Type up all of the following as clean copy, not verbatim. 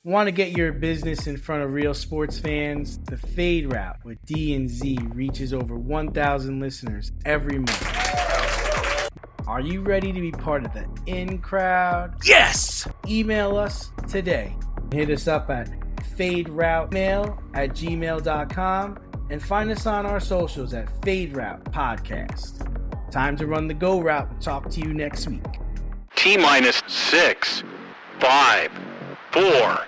Want to get your business in front of real sports fans? The Fade Route with D and Z reaches over 1,000 listeners every month. Are you ready to be part of the in crowd? Yes! Email us today. Hit us up at faderoutemail@gmail.com and find us on our socials at Fade Route Podcast. Time to run the go route and talk to you next week. T-minus 6, 5, 4,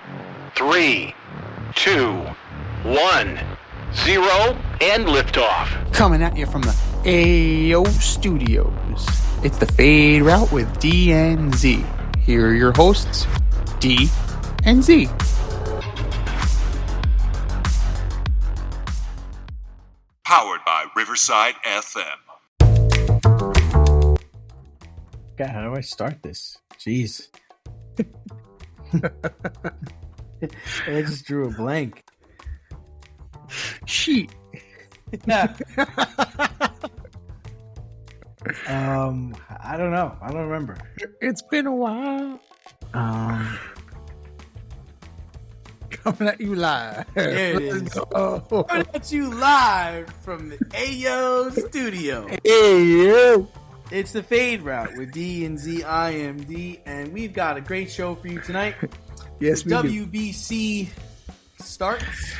3, 2, 1, 0, and liftoff. Coming at you from the AO Studios. It's the Fade Route with D and Z. Here are your hosts, D and Z. Powered by Riverside FM. God, how do I start this? Jeez. I just drew a blank. Sheet. Yeah. I don't know. I don't remember. It's been a while. Coming at you live. There it is. Coming at you live from the AO studio. Ayo. It's the Fade Route with D and Z IMD, and we've got a great show for you tonight. Yes, the we WBC starts.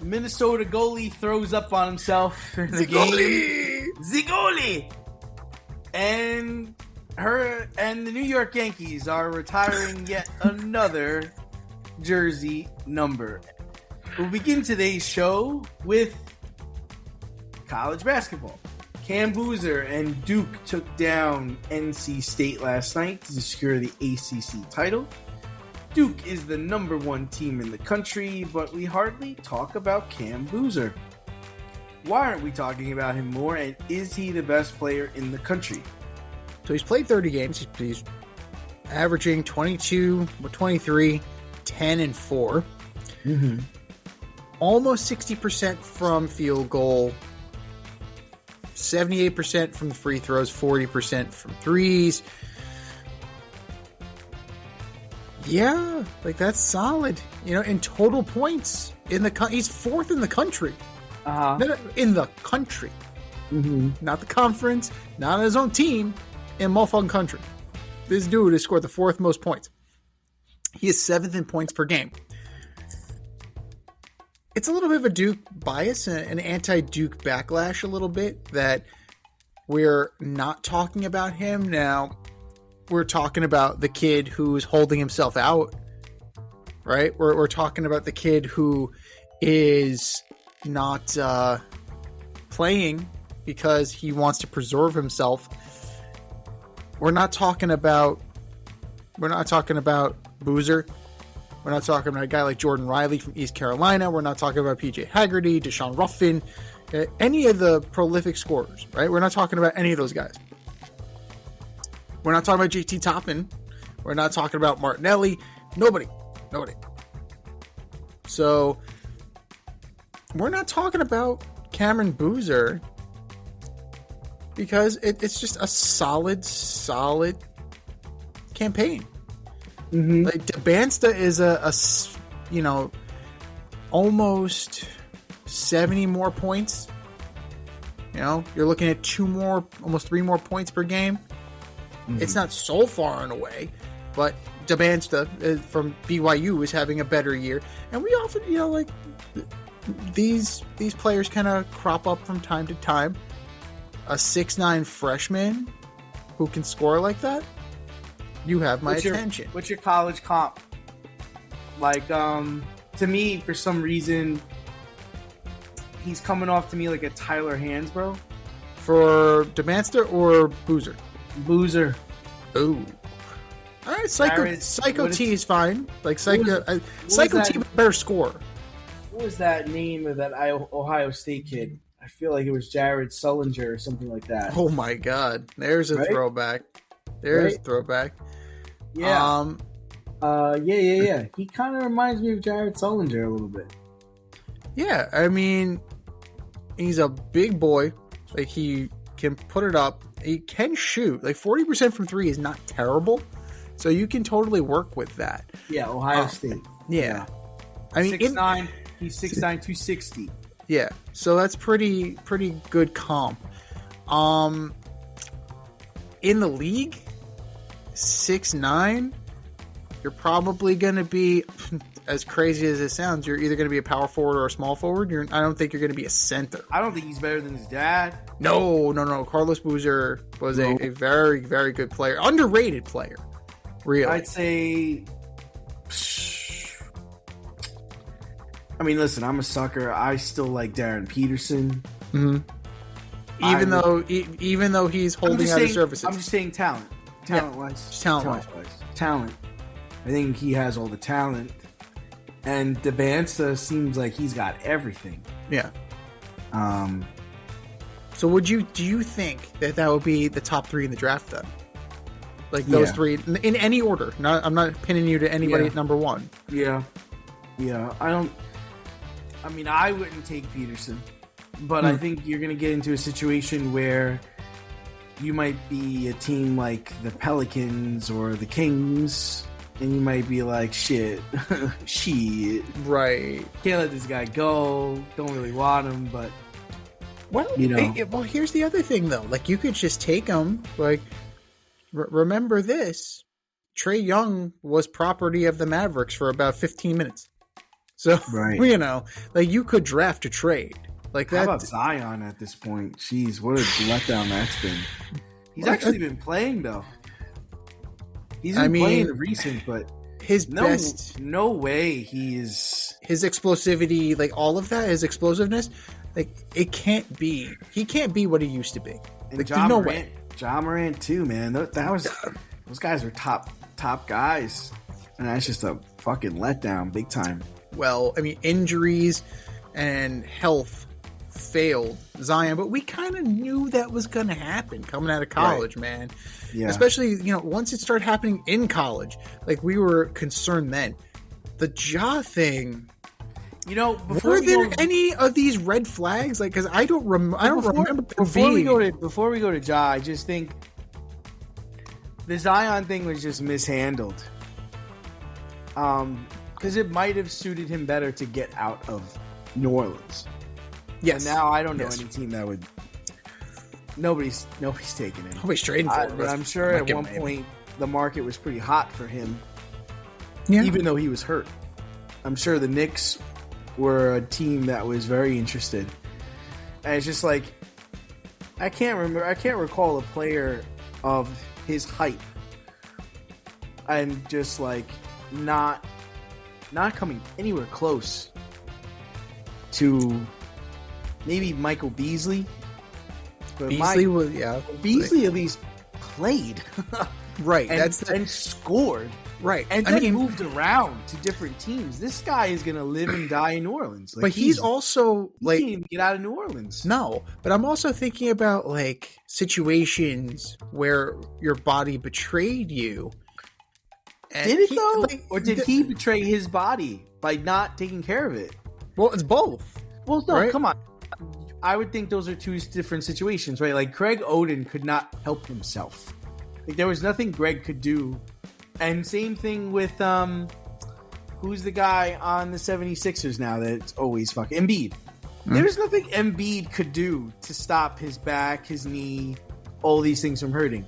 Minnesota goalie throws up on himself in the game. Zigoli! And the New York Yankees are retiring yet another jersey number. We'll begin today's show with college basketball. Cam Boozer and Duke took down NC State last night to secure the ACC title. Duke is the number one team in the country, but we hardly talk about Cam Boozer. Why aren't we talking about him more, and is he the best player in the country? So he's played 30 games. He's averaging 22, 23, 10, and 4. Mm-hmm. Almost 60% from field goal. 78% from the free throws, 40% from threes. Yeah, like that's solid. You know, in total points in the he's fourth in the country. In the country, not the conference, not his own team, in motherfucking country. This dude has scored the fourth most points. He is seventh in points per game. It's a little bit of a Duke bias, an anti-Duke backlash a little bit, that we're not talking about him now. We're talking about the kid who's holding himself out, right? We're talking about the kid who is not playing because he wants to preserve himself. We're not talking about Boozer. We're not talking about a guy like Jordan Riley from East Carolina. We're not talking about PJ Haggerty, Deshaun Ruffin, any of the prolific scorers, right? We're not talking about any of those guys. We're not talking about JT Toppin. We're not talking about Martinelli. Nobody. So we're not talking about Cameron Boozer because it's just a solid campaign. Mm-hmm. Like Dabansta is a almost 70 more points. You know, you're looking at almost 3 more points per game. Mm-hmm. It's not so far and away, but Dabansta from BYU is having a better year. And we often, these players kind of crop up from time to time. A 6'9" freshman who can score like that, you have my attention. What's your college comp? Like, to me, for some reason, he's coming off to me like a Tyler Hansbrough. For Dabansta or Boozer? Boozer. Oh. All right, Psycho T is fine. Like Psycho T with a better score. What was that name of that Ohio State kid? I feel like it was Jared Sullinger or something like that. Oh my God. There's a throwback. There's a throwback. Yeah. Yeah. He kind of reminds me of Jared Sullinger a little bit. Yeah, I mean, he's a big boy. Like, he can put it up. He can shoot. Like, 40% from 3 is not terrible. So you can totally work with that. Yeah, Ohio State. Yeah. I mean, 6'9", he's 6'9", 260. Yeah, so that's pretty good comp. In the league, 6'9", you're probably going to be, as crazy as it sounds, you're either going to be a power forward or a small forward. I don't think you're going to be a center. I don't think he's better than his dad. No. Carlos Boozer was a very, very good player. Underrated player, really. I'd say... I mean, listen, I'm a sucker. I still like Darren Peterson. Mm-hmm. Even though he's holding out his services. I'm just saying talent. Talent-wise. Talent. I think he has all the talent. And Devanza seems like he's got everything. Yeah. So do you think that would be the top 3 in the draft then? Like those 3 in any order. I'm not pinning you to anybody at number 1. Yeah. I wouldn't take Peterson, but I think you're going to get into a situation where you might be a team like the Pelicans or the Kings, and you might be like, shit, right? Can't let this guy go. Don't really want him, but well, here's the other thing though. Like, you could just take him. Like, remember this: Trae Young was property of the Mavericks for about 15 minutes. So, like, you could draft a trade. Like that. How about Zion at this point? Jeez, what a letdown that's been. He's actually been playing, though. He's been playing recent, but no way his explosivity, like all of that, his explosiveness, like he can't be what he used to be. And like, there's no way. Ja Morant too, man. Those guys are top guys, and that's just a fucking letdown, big time. Well, I mean, injuries and health failed Zion, but we kind of knew that was going to happen coming out of college, man. Yeah. Especially, once it started happening in college, like, we were concerned then. The Ja thing, were there any of these red flags? Like, because I don't remember. Before we go to Ja, I just think the Zion thing was just mishandled. Because it might have suited him better to get out of New Orleans. Yes. And now I don't know any team that would. Nobody's taking him. Nobody's trading for him. But I'm sure at one point the market was pretty hot for him. Yeah. Even though he was hurt. I'm sure the Knicks were a team that was very interested. And it's just like, I can't recall a player of his height and just like not coming anywhere close to maybe Michael Beasley. But Beasley at least played. Right. And scored. Right. And then moved around to different teams. This guy is going to live and die in New Orleans. Like, but he's also like, he can't even get out of New Orleans. No, but I'm also thinking about like situations where your body betrayed you. Did it though? Or did he betray his body by not taking care of it? Well, it's both. Well, no, right? Come on. I would think those are two different situations, right? Like, Greg Oden could not help himself. Like, there was nothing Greg could do. And same thing with, who's the guy on the 76ers now that's always fucking Embiid. There's nothing Embiid could do to stop his back, his knee, all these things from hurting.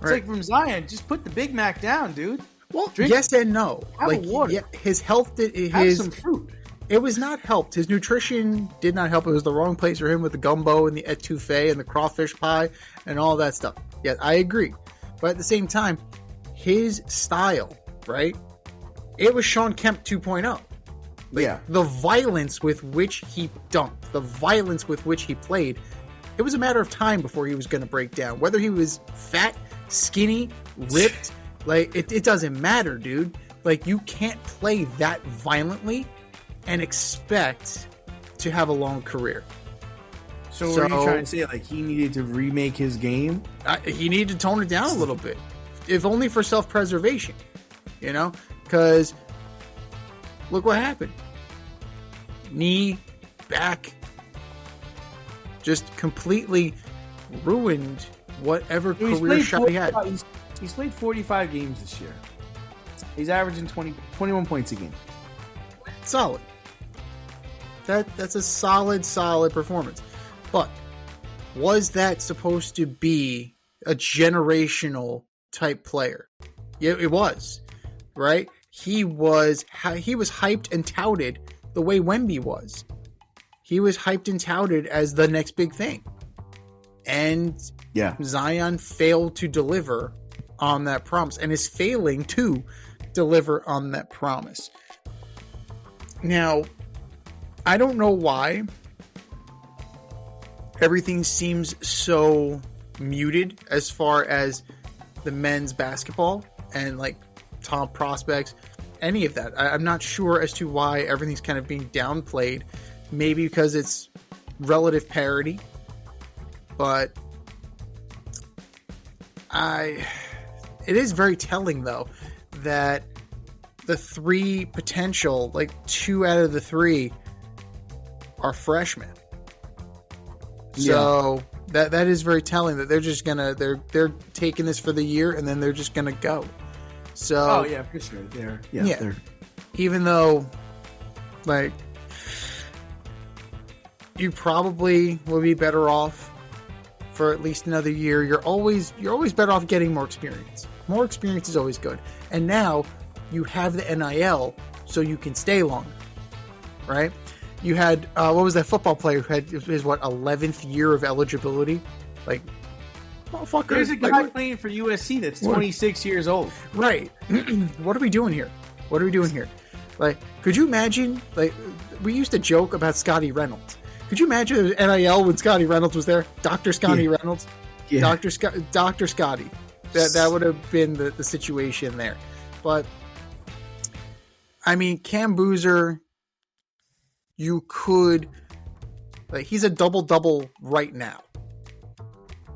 It's like, from Zion, just put the Big Mac down, dude. Well, yes and no. Have a water. Yeah, his health have some fruit. It was not helped. His nutrition did not help. It was the wrong place for him with the gumbo and the etouffee and the crawfish pie and all that stuff. Yeah, I agree. But at the same time, his style, right? It was Sean Kemp 2.0. Like, the violence with which he dunked, the violence with which he played, it was a matter of time before he was going to break down. Whether he was fat, skinny, ripped, like, it doesn't matter, dude. Like, you can't play that violently and expect to have a long career. So what are you trying to say? Like, he needed to remake his game? He needed to tone it down a little bit. If only for self-preservation. Because look what happened. Knee, back, just completely ruined whatever career shot he had. He's played 45 games this year. He's averaging 21 points a game. Solid. That's a solid performance. But was that supposed to be a generational type player? Yeah, it was, right? He was hyped and touted the way Wemby was. He was hyped and touted as the next big thing. And Zion failed to deliver on that promise and is failing to deliver on that promise. Now, I don't know why everything seems so muted as far as the men's basketball and like top prospects, any of that. I'm not sure as to why everything's kind of being downplayed. Maybe because it's relative parity, but it is very telling though that the three potential, like 2 out of the 3 are freshmen. So that is very telling that they're just gonna they're taking this for the year and then they're just gonna go. So for sure. They're even though like you probably will be better off for at least another year. You're always better off getting more experience. More experience is always good. And now you have the NIL, so you can stay longer, right? You had what was that football player who had his 11th year of eligibility? Like, motherfucker. There's a guy playing for USC that's 26 years old. Right. What are we doing here? Like, could you imagine? Like, we used to joke about Scotty Reynolds. Could you imagine it was NIL when Scotty Reynolds was there? Dr. Scotty Reynolds? Yeah. Dr. Scotty. That would have been the situation there. But, I mean, Cam Boozer, you could... Like, he's a double-double right now.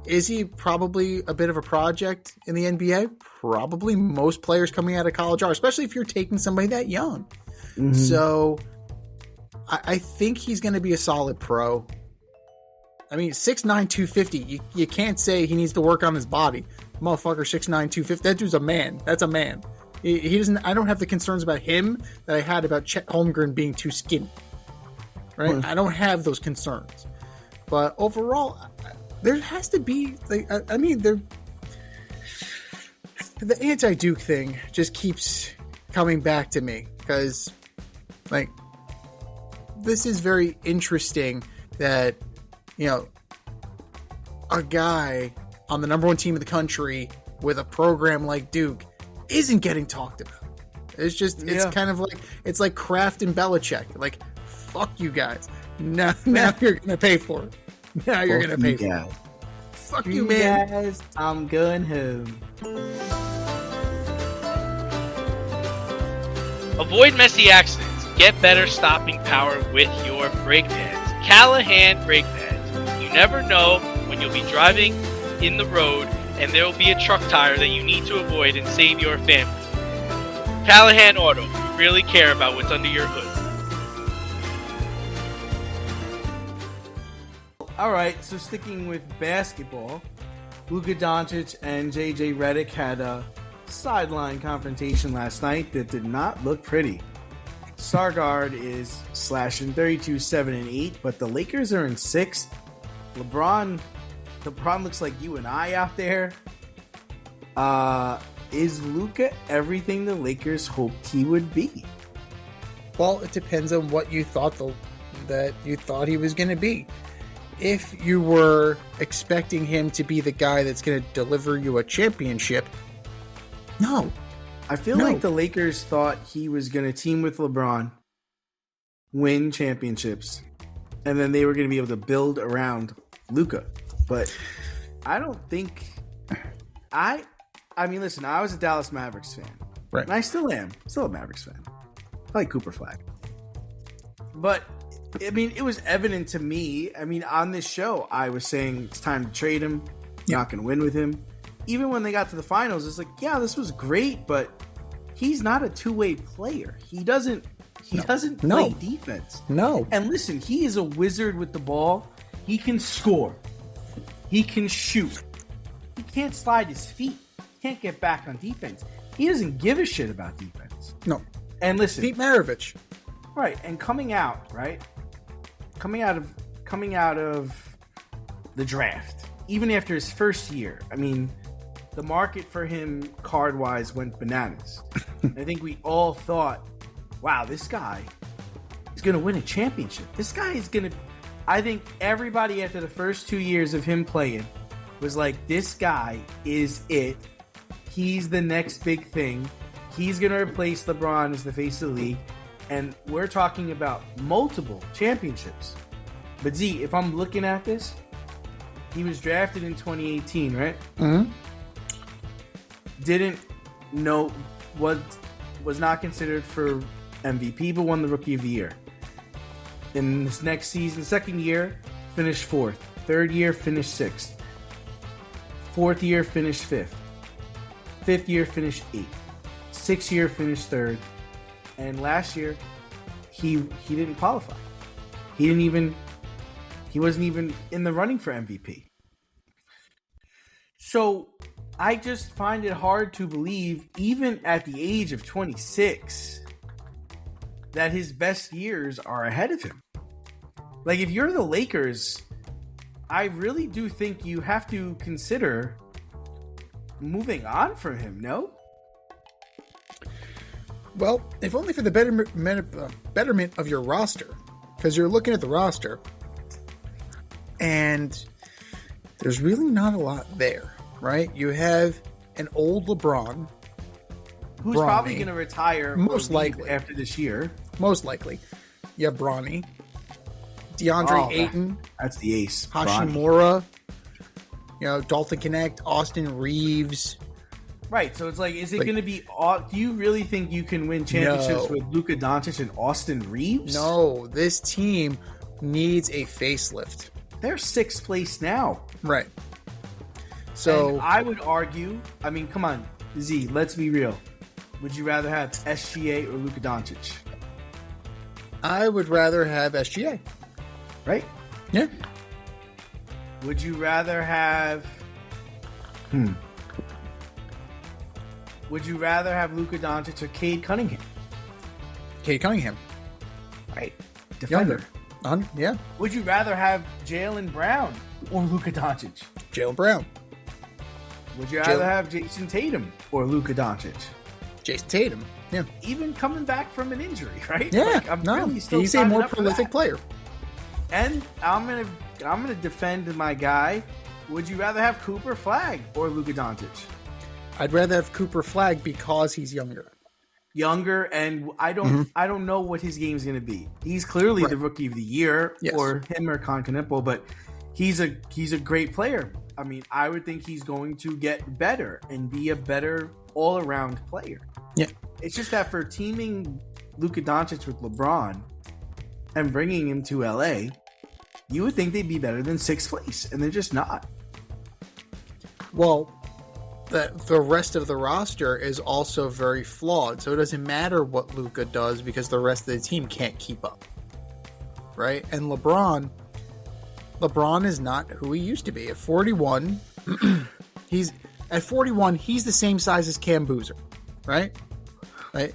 Is he probably a bit of a project in the NBA? Probably. Most players coming out of college are, especially if you're taking somebody that young. Mm-hmm. So... I think he's going to be a solid pro. I mean, 6'9", 250. You can't say he needs to work on his body. Motherfucker, 6'9", 250. That dude's a man. That's a man. He doesn't. I don't have the concerns about him that I had about Chet Holmgren being too skinny. Right? I don't have those concerns. But overall, there has to be. Like, I mean, the anti-Duke thing just keeps coming back to me because, like. This is very interesting that, you know, a guy on the number 1 team in the country with a program like Duke isn't getting talked about. It's just, it's kind of like, it's like Kraft and Belichick. Like, fuck you guys. Now you're going to pay for it. Now you're going to pay for it. Fuck you, man. Guys, I'm going home. Avoid messy accidents. Get better stopping power with your brake pads. Callahan brake pads. You never know when you'll be driving in the road and there will be a truck tire that you need to avoid and save your family. Callahan Auto. We really care about what's under your hood. All right, so sticking with basketball, Luka Doncic and JJ Redick had a sideline confrontation last night that did not look pretty. Stargard is slashing 32, 7, and 8, but the Lakers are in 6th. LeBron looks like you and I out there. Is Luka everything the Lakers hoped he would be? Well, it depends on what you thought he was going to be. If you were expecting him to be the guy that's going to deliver you a championship, no. I feel like the Lakers thought he was going to team with LeBron, win championships, and then they were going to be able to build around Luka. But I don't think... I mean, listen, I was a Dallas Mavericks fan. Right. And I still am. Still a Mavericks fan. I like Cooper Flag. But, I mean, it was evident to me. I mean, on this show, I was saying it's time to trade him. Not going to win with him. Even when they got to the finals, it's like, yeah, this was great, but he's not a two-way player. He doesn't play defense. No. And listen, he is a wizard with the ball. He can score. He can shoot. He can't slide his feet. can't get back on defense. He doesn't give a shit about defense. No. And listen, Pete Maravich. right, and coming out of the draft, even after his first year, I mean, the market for him card-wise went bananas. I think we all thought, wow, this guy is going to win a championship. This guy is going to... I think everybody after the first 2 years of him playing was like, this guy is it. He's the next big thing. He's going to replace LeBron as the face of the league. And we're talking about multiple championships. But Z, if I'm looking at this, he was drafted in 2018, right? Mm-hmm. Didn't know, was not considered for MVP, but won the Rookie of the Year. In this next season, second year, finished 4th. Third year, finished 6th. Fourth year, finished 5th. Fifth year, finished 8th. Sixth year, finished 3rd. And last year, he didn't qualify. He wasn't even in the running for MVP. So I just find it hard to believe, even at the age of 26, that his best years are ahead of him. Like, if you're the Lakers, I really do think you have to consider moving on from him, no? Well, if only for the betterment of your roster. Because you're looking at the roster, and there's really not a lot there, right? You have an old LeBron, who's Bronny, probably going to retire most likely after this year. Most likely. You have Bronny, DeAndre Ayton, that's the ace. Hashimura, Dalton Connect, Austin Reeves. Right, so it's like, is it going to be... Do you really think you can win championships with Luka Doncic and Austin Reeves? No, this team needs a facelift. They're 6th place now. Right. So... And I would argue... I mean, come on, Z, let's be real. Would you rather have SGA or Luka Doncic? I would rather have SGA. Right? Yeah. Would you rather have... Would you rather have Luka Doncic or Cade Cunningham? Cade Cunningham. Right. Defender. Yeah. Would you rather have Jaylen Brown or Luka Doncic? Jaylen Brown. Would you rather have Jason Tatum or Luka Doncic? Jason Tatum. Yeah. Even coming back from an injury, right? Yeah. Like, he's a more prolific player. And I'm gonna defend my guy. Would you rather have Cooper Flag or Luka Doncic? I'd rather have Cooper Flag because he's younger. Younger, and I don't know what his game's going to be. He's clearly the Rookie of the Year, or him or Continental, but he's a great player. I mean, I would think he's going to get better and be a better all-around player. Yeah. It's just that for teaming Luka Doncic with LeBron and bringing him to LA, you would think they'd be better than 6th place, and they're just not. Well, the rest of the roster is also very flawed, so it doesn't matter what Luka does because the rest of the team can't keep up, right? And LeBron is not who he used to be. At 41, he's the same size as Cam Boozer, right?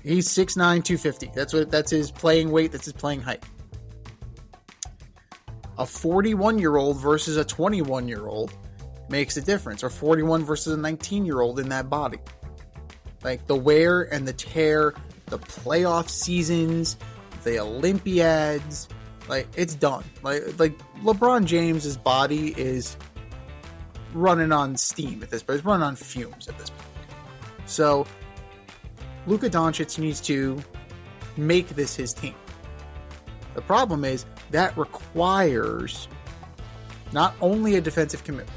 He's 6'9", 250. That's his playing weight. That's his playing height. A 41-year-old versus a 21-year-old makes a difference, or 41 versus a 19-year-old in that body. Like the wear and the tear, the playoff seasons, the Olympiads, like it's done. Like LeBron James's body is running on steam at this point. It's running on fumes at this point. So Luka Doncic needs to make this his team. The problem is that requires not only a defensive commitment,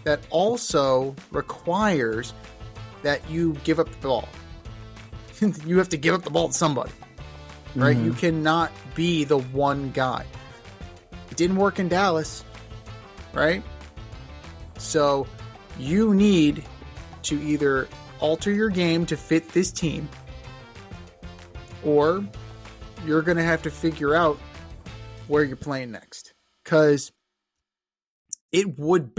that also requires that you give up the ball. You have to give up the ball to somebody, right? You cannot be the one guy. It didn't work in Dallas, right? So you need to either alter your game to fit this team, or you're going to have to figure out where you're playing next. Because it would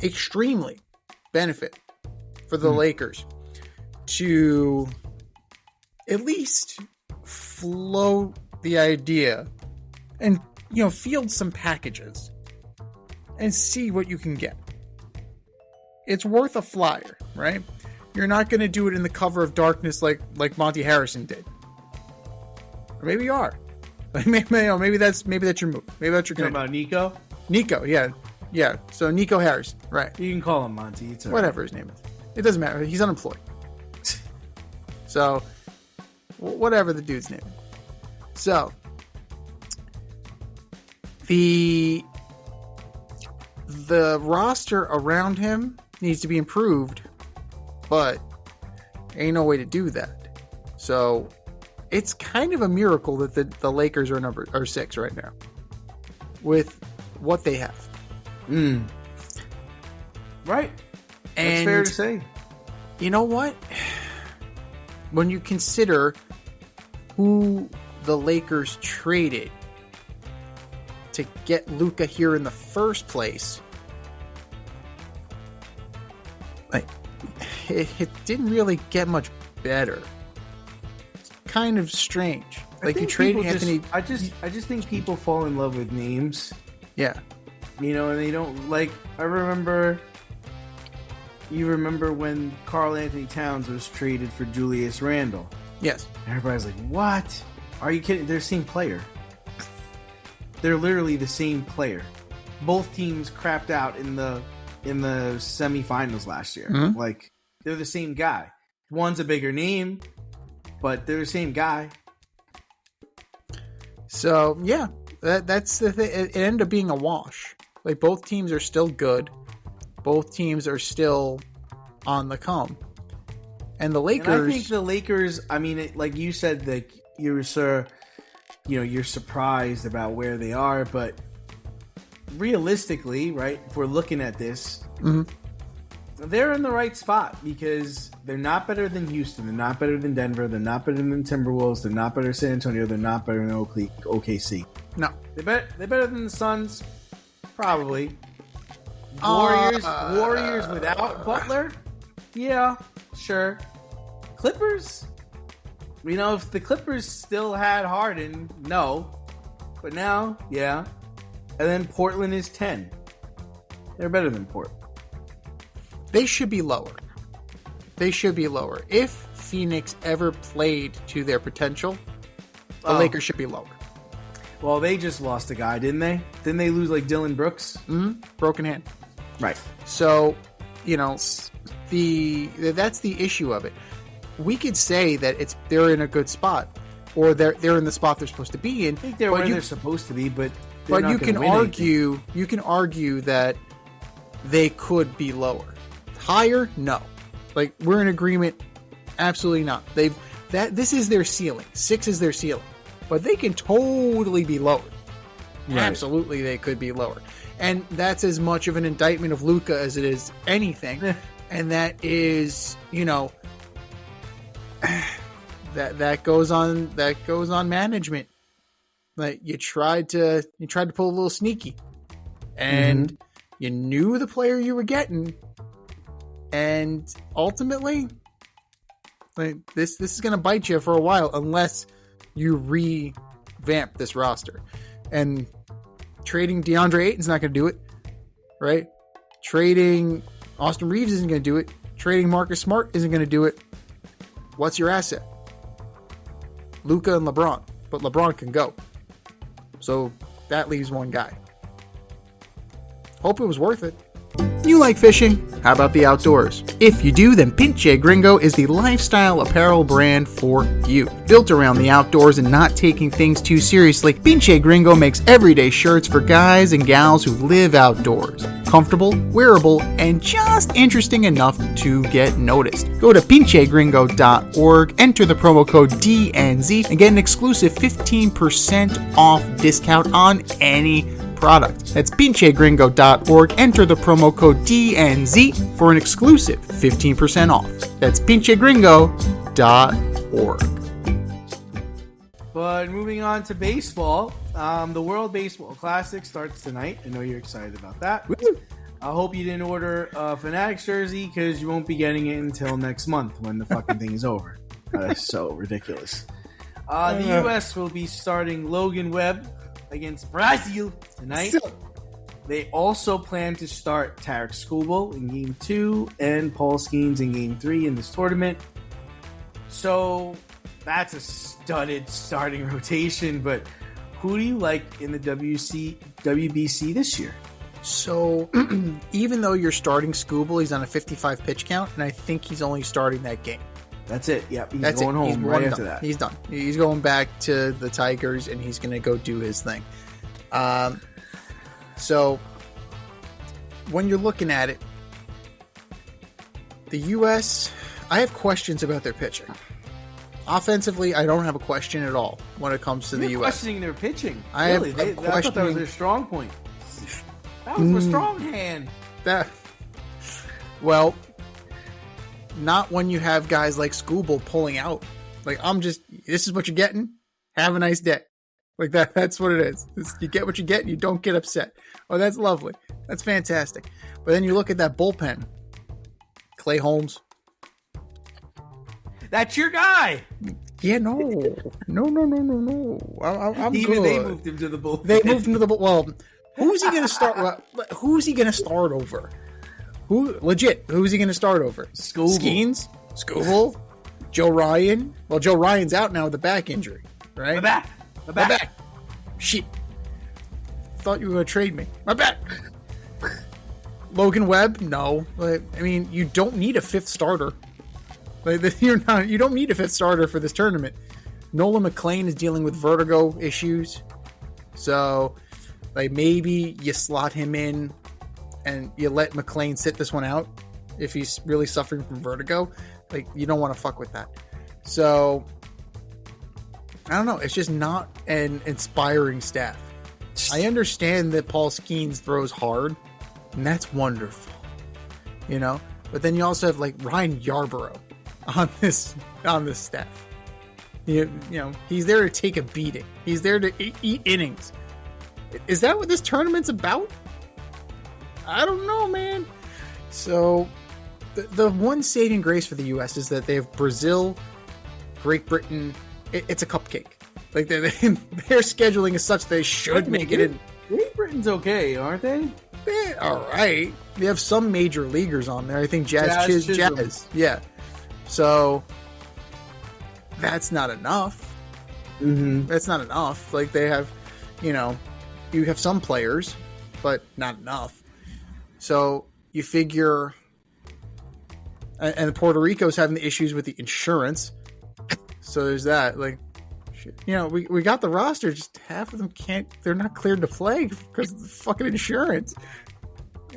extremely benefit for the Lakers to at least float the idea and, field some packages and see what you can get. It's worth a flyer, right? You're not going to do it in the cover of darkness like Monty Harrison did. Or maybe you are. Maybe that's your move. Maybe that's your Talking about Nico? Nico, yeah. Yeah, so Nico Harrison, right. You can call him Monty. It's whatever his name is. It doesn't matter. He's unemployed. So, whatever the dude's name is. So, the roster around him needs to be improved, but ain't no way to do that. So, it's kind of a miracle that the Lakers are 6 right now with what they have. Right. And that's fair to say. You know what? When you consider who the Lakers traded to get Luka here in the first place, it didn't really get much better. It's kind of strange. Like, you traded Anthony. I just think people fall in love with names. Yeah. And they don't you remember when Karl Anthony Towns was traded for Julius Randle? Yes. Everybody's like, what? Are you kidding? They're the same player. They're literally the same player. Both teams crapped out in the semifinals last year. Mm-hmm. Like, they're the same guy. One's a bigger name, but they're the same guy. So, yeah, that's the thing. It ended up being a wash. Like, both teams are still good. Both teams are still on the come. And the Lakers... And I think the Lakers, like you said, that you're surprised about where they are, but realistically, right, if we're looking at this, they're in the right spot because they're not better than Houston, they're not better than Denver, they're not better than Timberwolves, they're not better than San Antonio, they're not better than OKC. No. They're better than the Suns, probably. Warriors without Butler? Yeah, sure. Clippers? If the Clippers still had Harden, no. But now, yeah. And then Portland is 10. They're better than Portland. They should be lower. If Phoenix ever played to their potential, the Lakers should be lower. Well, they just lost a guy, didn't they? Didn't they lose like Dylan Brooks? Broken hand. Right. So, that's the issue of it. We could say that they're in a good spot, or they're in the spot they're supposed to be in. I think they're where they're supposed to be, but you can argue that they could be lower. Higher? No. Like, we're in agreement. Absolutely not. This is their ceiling. 6 is their ceiling, but they can totally be lower. Right. Absolutely, they could be lower. And that's as much of an indictment of Luka as it is anything. And that is, that goes on management. Like, you tried to pull a little sneaky, and you knew the player you were getting, and ultimately, like, this is going to bite you for a while unless you revamp this roster. And trading DeAndre Ayton's not going to do it, right? Trading Austin Reeves isn't going to do it. Trading Marcus Smart isn't going to do it. What's your asset? Luka and LeBron. But LeBron can go. So that leaves one guy. Hope it was worth it. You like fishing? How about the outdoors? If you do, then Pinche Gringo is the lifestyle apparel brand for you. Built around the outdoors and not taking things too seriously, Pinche Gringo makes everyday shirts for guys and gals who live outdoors. Comfortable, wearable, and just interesting enough to get noticed. Go to pinchegringo.org, enter the promo code DNZ, and get an exclusive 15% off discount on any product. That's pinchegringo.org. Enter the promo code DNZ for an exclusive 15% off. That's pinchegringo.org. But moving on to baseball, the World Baseball Classic starts tonight. I know you're excited about that. I hope you didn't order a Fanatics jersey because you won't be getting it until next month when the fucking thing is over. That's so ridiculous. The U.S. will be starting Logan Webb against Brazil tonight. They also plan to start Tarek Skubal in Game 2 and Paul Skeens in Game 3 in this tournament. So that's a studded starting rotation, but who do you like in the WBC this year? So even though you're starting Skubal, he's on a 55 pitch count, and I think he's only starting that game. That's it. Yep, he's That's going it. home He's right done. after that. He's done. He's going back to the Tigers, and he's going to go do his thing. So when you're looking at it, the U.S., I have questions about their pitching. Offensively, I don't have a question at all when it comes to the U.S. Questioning their pitching. I Really? have I thought that was their strong point. That was a strong hand. Well, not when you have guys like Skubal pulling out. Like, this is what you're getting. Have a nice day. Like that's what it is. You get what you get and you don't get upset. Oh, that's lovely. That's fantastic. But then you look at that bullpen. Clay Holmes. That's your guy. Yeah, no. I'm Even good. they moved him to the bullpen. They moved him to the bullpen. Well, who's he going to start? Who's he going to start over? Who's he going to start over? Skubal. Skeens? Skubal? Joe Ryan? Well, Joe Ryan's out now with the back injury, right? My back. Shit. Thought you were going to trade me. My back. Logan Webb? No. I mean, you don't need a fifth starter. You don't need a fifth starter for this tournament. Nolan McLean is dealing with vertigo issues. So, maybe you slot him in and you let McLean sit this one out if he's really suffering from vertigo. You don't want to fuck with that. So, I don't know. It's just not an inspiring staff. I understand that Paul Skeens throws hard, and that's wonderful. But then you also have Ryan Yarborough on this staff. He's there to take a beating. He's there to eat innings. Is that what this tournament's about? I don't know, man. So the one saving grace for the U.S. is that they have Brazil, Great Britain. It's a cupcake. Their scheduling is such they should make it in. Great Britain's okay, aren't they? All right. They have some major leaguers on there. I think Jazz. Yeah. So that's not enough. Mm-hmm. That's not enough. They have, you have some players, but not enough. So you figure, and Puerto Rico's having the issues with the insurance. So there's that. We got the roster. Just half of them they're not cleared to play because of the fucking insurance.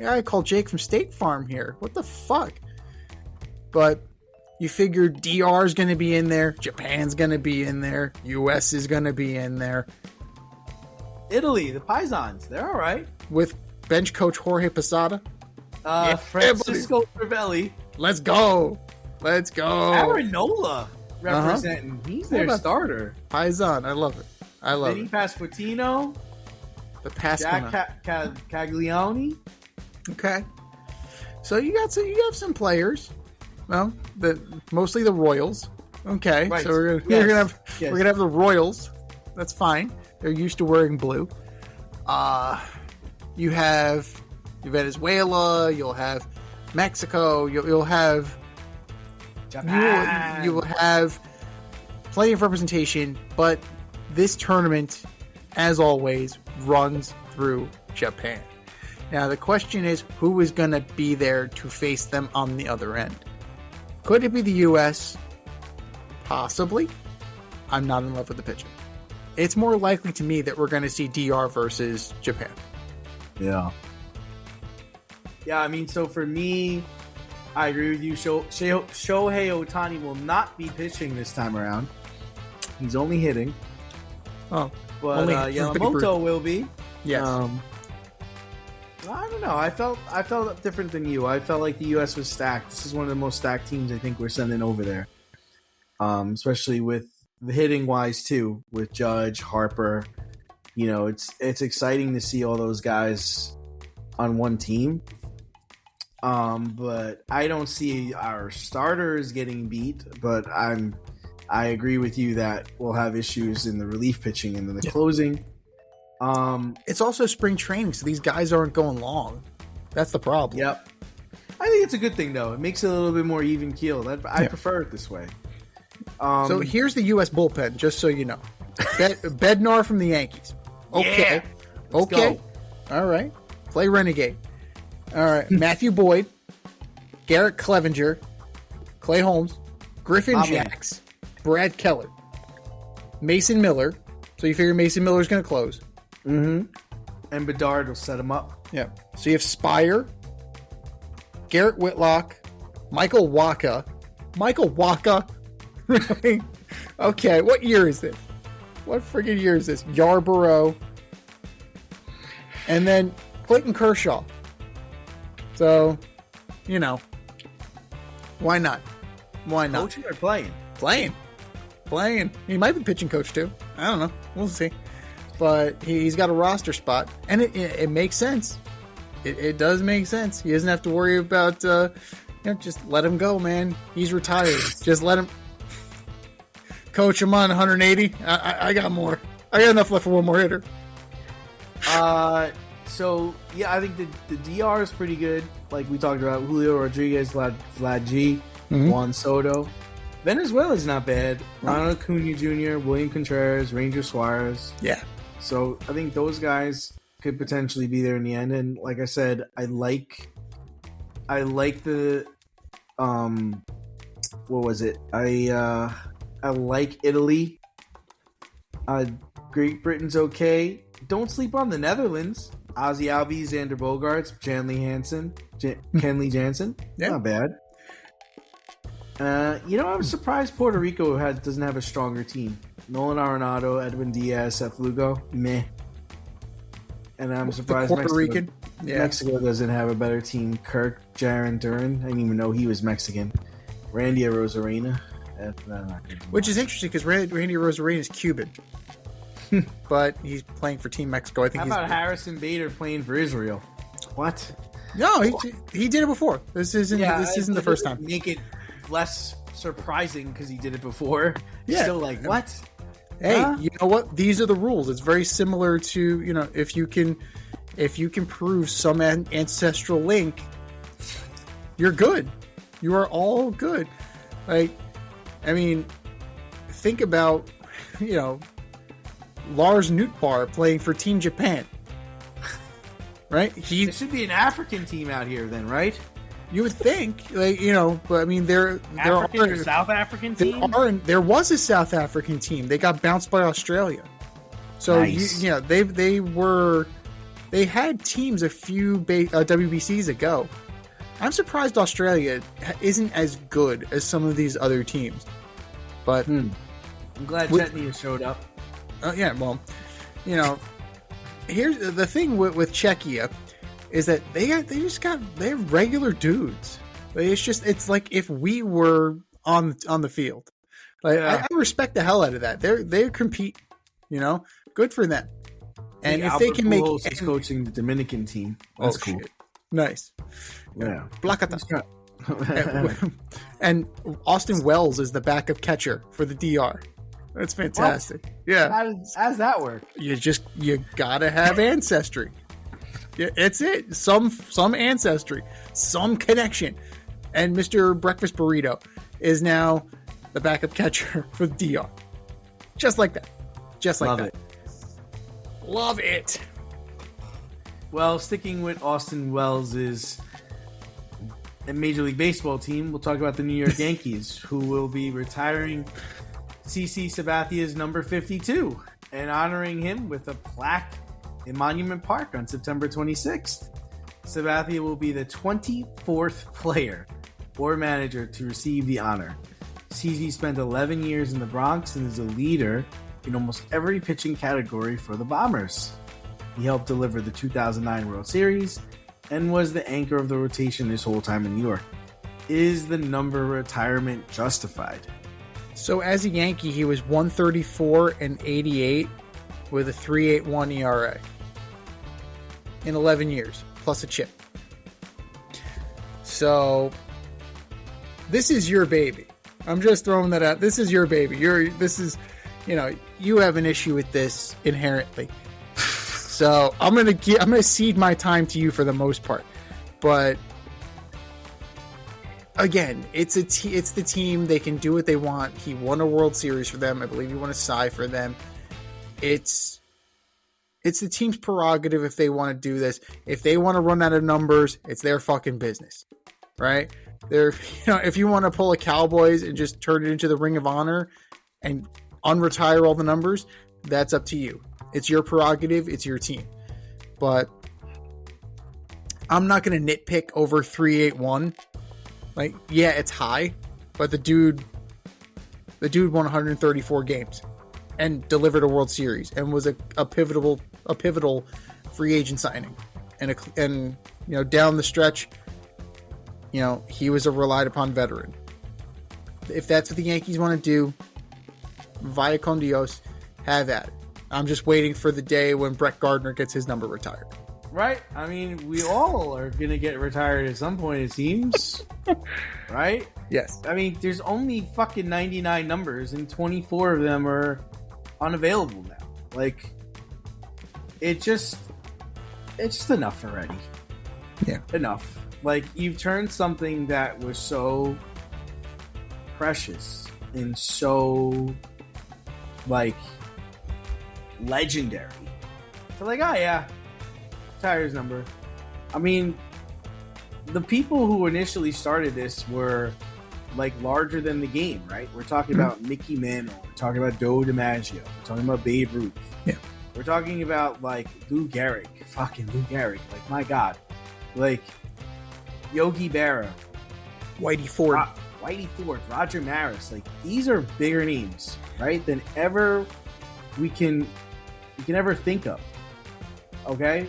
I call Jake from State Farm here. What the fuck? But you figure DR is going to be in there. Japan's going to be in there. US is going to be in there. Italy, the Pisons, they're all right. With bench coach Jorge Posada. Francisco Crivelli. Let's go. Arenola representing. He's their starter. Paisan. I love it. Vinny Pasquantino. The Pasquantino. Jack Caglioni. Okay. So you have some players. Well, mostly the Royals. Okay, right. So we're gonna have the Royals. That's fine. They're used to wearing blue. You have Venezuela. You'll have Mexico. You'll have Japan. You will have plenty of representation. But this tournament, as always, runs through Japan. Now the question is, who is going to be there to face them on the other end? Could it be the U.S.? Possibly. I'm not in love with the pitching. It's more likely to me that we're going to see DR versus Japan. Yeah. Yeah, I mean, so for me, I agree with you. Shohei Ohtani will not be pitching this time around. He's only hitting. Oh. But Yamamoto will be. Yes. I don't know. I felt different than you. I felt like the U.S. was stacked. This is one of the most stacked teams I think we're sending over there. Especially with the hitting wise too, with Judge, Harper. It's exciting to see all those guys on one team. But I don't see our starters getting beat. But I agree with you that we'll have issues in the relief pitching and then the closing. It's also spring training, so these guys aren't going long. That's the problem. Yep. I think it's a good thing, though. It makes it a little bit more even keeled. I prefer it this way. So here's the U.S. bullpen, just so you know. Bednar from the Yankees. Okay. Yeah. Let's go. All right. Play Renegade. All right. Matthew Boyd, Garrett Clevenger, Clay Holmes, Griffin Jacks, Brad Keller, Mason Miller. So you figure Mason Miller's going to close. Mm-hmm. And Bedard will set him up. Yeah. So you have Spire, Garrett Whitlock, Michael Waka. Michael Waka? Really? Okay. What year is this? What friggin' year is this? Yarborough. And then Clayton Kershaw. So, you know. Why not? Why not? Coaching or playing? Playing. He might be pitching coach too. I don't know. We'll see. But he's got a roster spot. And it makes sense. It does make sense. He doesn't have to worry about, just let him go, man. He's retired. Just let him. Coach, I'm on 180. I got more. I got enough left for one more hitter. So, yeah, I think the DR is pretty good. Like we talked about, Julio Rodriguez, Vlad G, Juan Soto. Venezuela's not bad. Ronald Acuna Jr., William Contreras, Ranger Suarez. Yeah. So I think those guys could potentially be there in the end. And like I said, I like the what was it? I like Italy. Great Britain's okay. Don't sleep on the Netherlands. Ozzy Albies, Xander Bogaerts, Kenley Jansen. Yeah. Not bad. I'm surprised Puerto Rico doesn't have a stronger team. Nolan Arenado, Edwin Diaz, Seth Lugo, meh. And I'm surprised Puerto Rican. Yeah. Mexico doesn't have a better team. Kirk, Jaron Duran, I didn't even know he was Mexican. Randy Arozarena. Which is interesting because Randy Arozarena is Cuban. But he's playing for Team Mexico. I think. How about Harrison Bader playing for Israel? What? No, he did it before. This isn't the first time. Make it less surprising because he did it before. Yeah. Still like, what? Hey, you know what? These are the rules. It's very similar to, if you can prove some ancestral link, you're good. You are all good. Like, I mean, think about, Lars Nootbaar playing for Team Japan. Right? There should be an African team out here then, right? You would think, but I mean, there African or South African team. There was a South African team. They got bounced by Australia. So nice. they had teams a few WBCs ago. I'm surprised Australia isn't as good as some of these other teams. But I'm glad Chetney has showed up. Yeah, well, here's the thing with Czechia. Is that they're regular dudes. It's like if we were on the field. Like, I respect the hell out of that. They compete, good for them. And if they can make is coaching the Dominican team, that's cool. Shit. Nice. Yeah. Blacata. And Austin Wells is the backup catcher for the DR. That's fantastic. What? Yeah. How does that work? You gotta have ancestry. Yeah, it's it. Some ancestry, some connection. And Mr. Breakfast Burrito is now the backup catcher for the DR. Just like that. Love it. Well, sticking with Austin Wells' Major League Baseball team, we'll talk about the New York Yankees, who will be retiring CC Sabathia's number 52 and honoring him with a plaque in Monument Park on September 26th. Sabathia will be the 24th player or manager to receive the honor. CZ spent 11 years in the Bronx and is a leader in almost every pitching category for the Bombers. He helped deliver the 2009 World Series and was the anchor of the rotation this whole time in New York. Is the number retirement justified? So as a Yankee, he was 134 and 88 with a 3.81 ERA in 11 years, plus a chip. So this is your baby. I'm just throwing that out. This is your baby. You have an issue with this inherently. So I'm gonna cede my time to you for the most part. But again, it's the team. They can do what they want. He won a World Series for them. I believe he won a Cy for them. It's the team's prerogative if they want to do this. If they want to run out of numbers, it's their fucking business, right? If you want to pull a Cowboys and just turn it into the Ring of Honor and unretire all the numbers, that's up to you. It's your prerogative. It's your team. But I'm not going to nitpick over 381. Like, yeah, it's high, but the dude won 134 games and delivered a World Series and was a pivotal free agent signing. And down the stretch, he was a relied upon veteran. If that's what the Yankees want to do, via con Dios, have at it. I'm just waiting for the day when Brett Gardner gets his number retired. Right? I mean, we all are going to get retired at some point, it seems. Right? Yes. I mean, there's only fucking 99 numbers, and 24 of them are unavailable now. Like, it's just enough already. Yeah. Enough. Like, you've turned something that was so precious and so, like, legendary to like, oh yeah, Tyre's number. I mean, the people who initially started this were like larger than the game, right? We're talking about Mickey Mantle, we're talking about Joe DiMaggio, we're talking about Babe Ruth. Yeah. We're talking about like Lou Gehrig, fucking Lou Gehrig, like my God, like Yogi Berra, Whitey Ford, Roger Maris. Like, these are bigger names, right, than ever we can ever think of. Okay?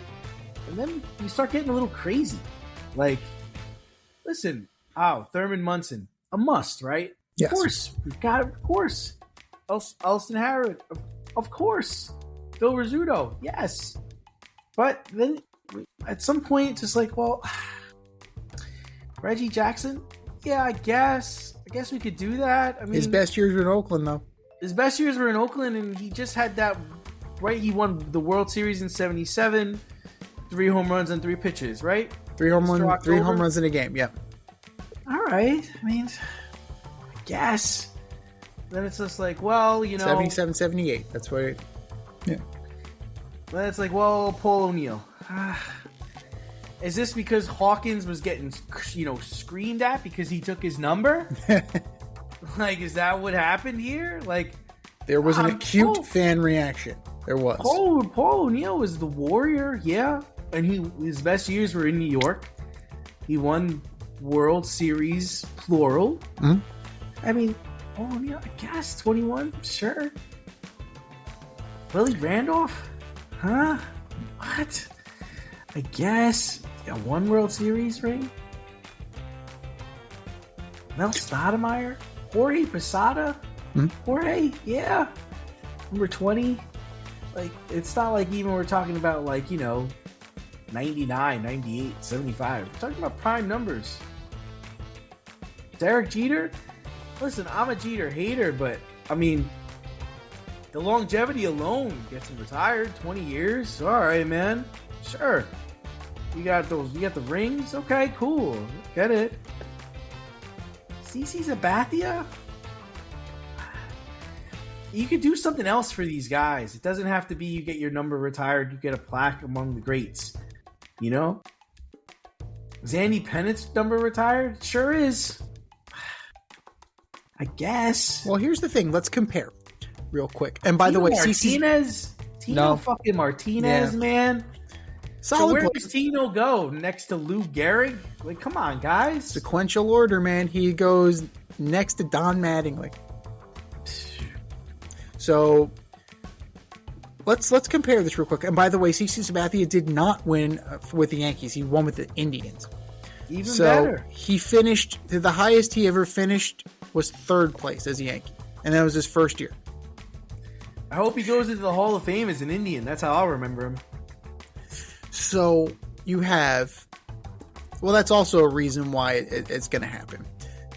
And then you start getting a little crazy. Like, listen, Thurman Munson, a must, right? Yes. Of course. We've got it, of course. Elston Harrod, of course. Phil Rizzuto, yes. But then at some point, it's just like, well, Reggie Jackson, yeah, I guess we could do that. I mean, his best years were in Oakland, though. His best years were in Oakland, and he just had that, right? He won the World Series in 77, 3 home runs and 3 pitches, right? 3 home runs in a game, yeah. All right. I mean, I guess. Then it's just like, well, 77, 78. That's why, yeah. Then it's like, well, Paul O'Neill. Is this because Hawkins was getting, screamed at because he took his number? Like, is that what happened here? Like, there was an acute fan reaction. There was. Paul O'Neill was the warrior, yeah. And his best years were in New York. He won World Series, plural. Mm-hmm. I mean, Paul O'Neill, I guess, 21, sure. Willie Randolph? Huh? What? I guess. Yeah, 1 World Series ring? Mel Stoudemire? Jorge Posada? Jorge? Yeah. Number 20? Like, it's not like even we're talking about, 99, 98, 75. We're talking about prime numbers. Derek Jeter? Listen, I'm a Jeter hater, but, I mean, the longevity alone gets him retired. 20 years? All right, man. Sure. You got the rings? Okay, cool. Get it. CC Sabathia? You could do something else for these guys. It doesn't have to be you get your number retired, you get a plaque among the greats. Zandy Pennett's number retired? It sure is. I guess. Well, here's the thing. Let's compare real quick. And by the way, Martinez? Fucking Martinez, man. Solid. So where does Tino go? Next to Lou Gehrig? Like, come on, guys. Sequential order, man. He goes next to Don Mattingly. So let's compare this real quick. And by the way, CC Sabathia did not win with the Yankees. He won with the Indians. Even better. He finished, the highest he ever finished was 3rd place as a Yankee. And that was his first year. I hope he goes into the Hall of Fame as an Indian. That's how I'll remember him. So you have Well, that's also a reason why it's going to happen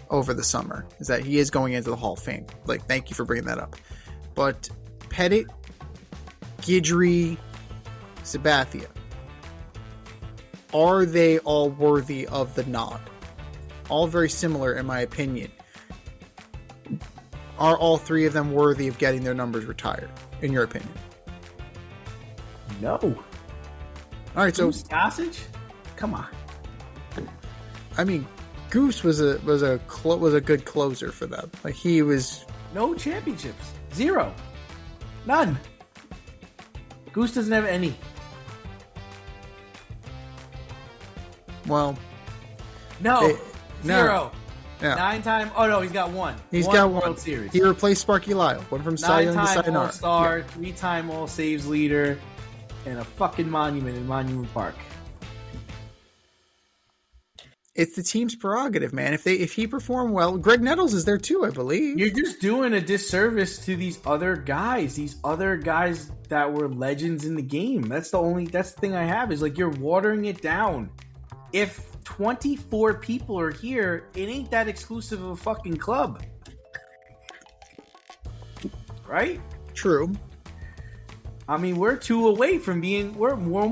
over the summer, is that he is going into the Hall of Fame. Like, thank you for bringing that up. But Pettit, Guidry, Sabathia, are they all worthy of the nod? All very similar, in my opinion. Are all three of them worthy of getting their numbers retired, in your opinion? No. All right, so Doncic? Come on. I mean, Goose was a good closer for them. Like, he was No championships. 0. None. Goose doesn't have any. well. No. No. 0. Yeah. 9-time. Oh no, he's got 1. He's got one. World Series. He replaced Sparky Lyle. Went from Cy Young to 9-time Sayonara. All-Star, Yeah. 3-time All-Saves leader, and a fucking monument in Monument Park. It's the team's prerogative, man. If he performed well, Greg Nettles is there too, I believe. You're just doing a disservice to these other guys that were legends in the game. That's the thing I have, is like, you're watering it down. If 24 people are here, it ain't that exclusive of a fucking club. Right? True. I mean, we're 2 away from being, we're more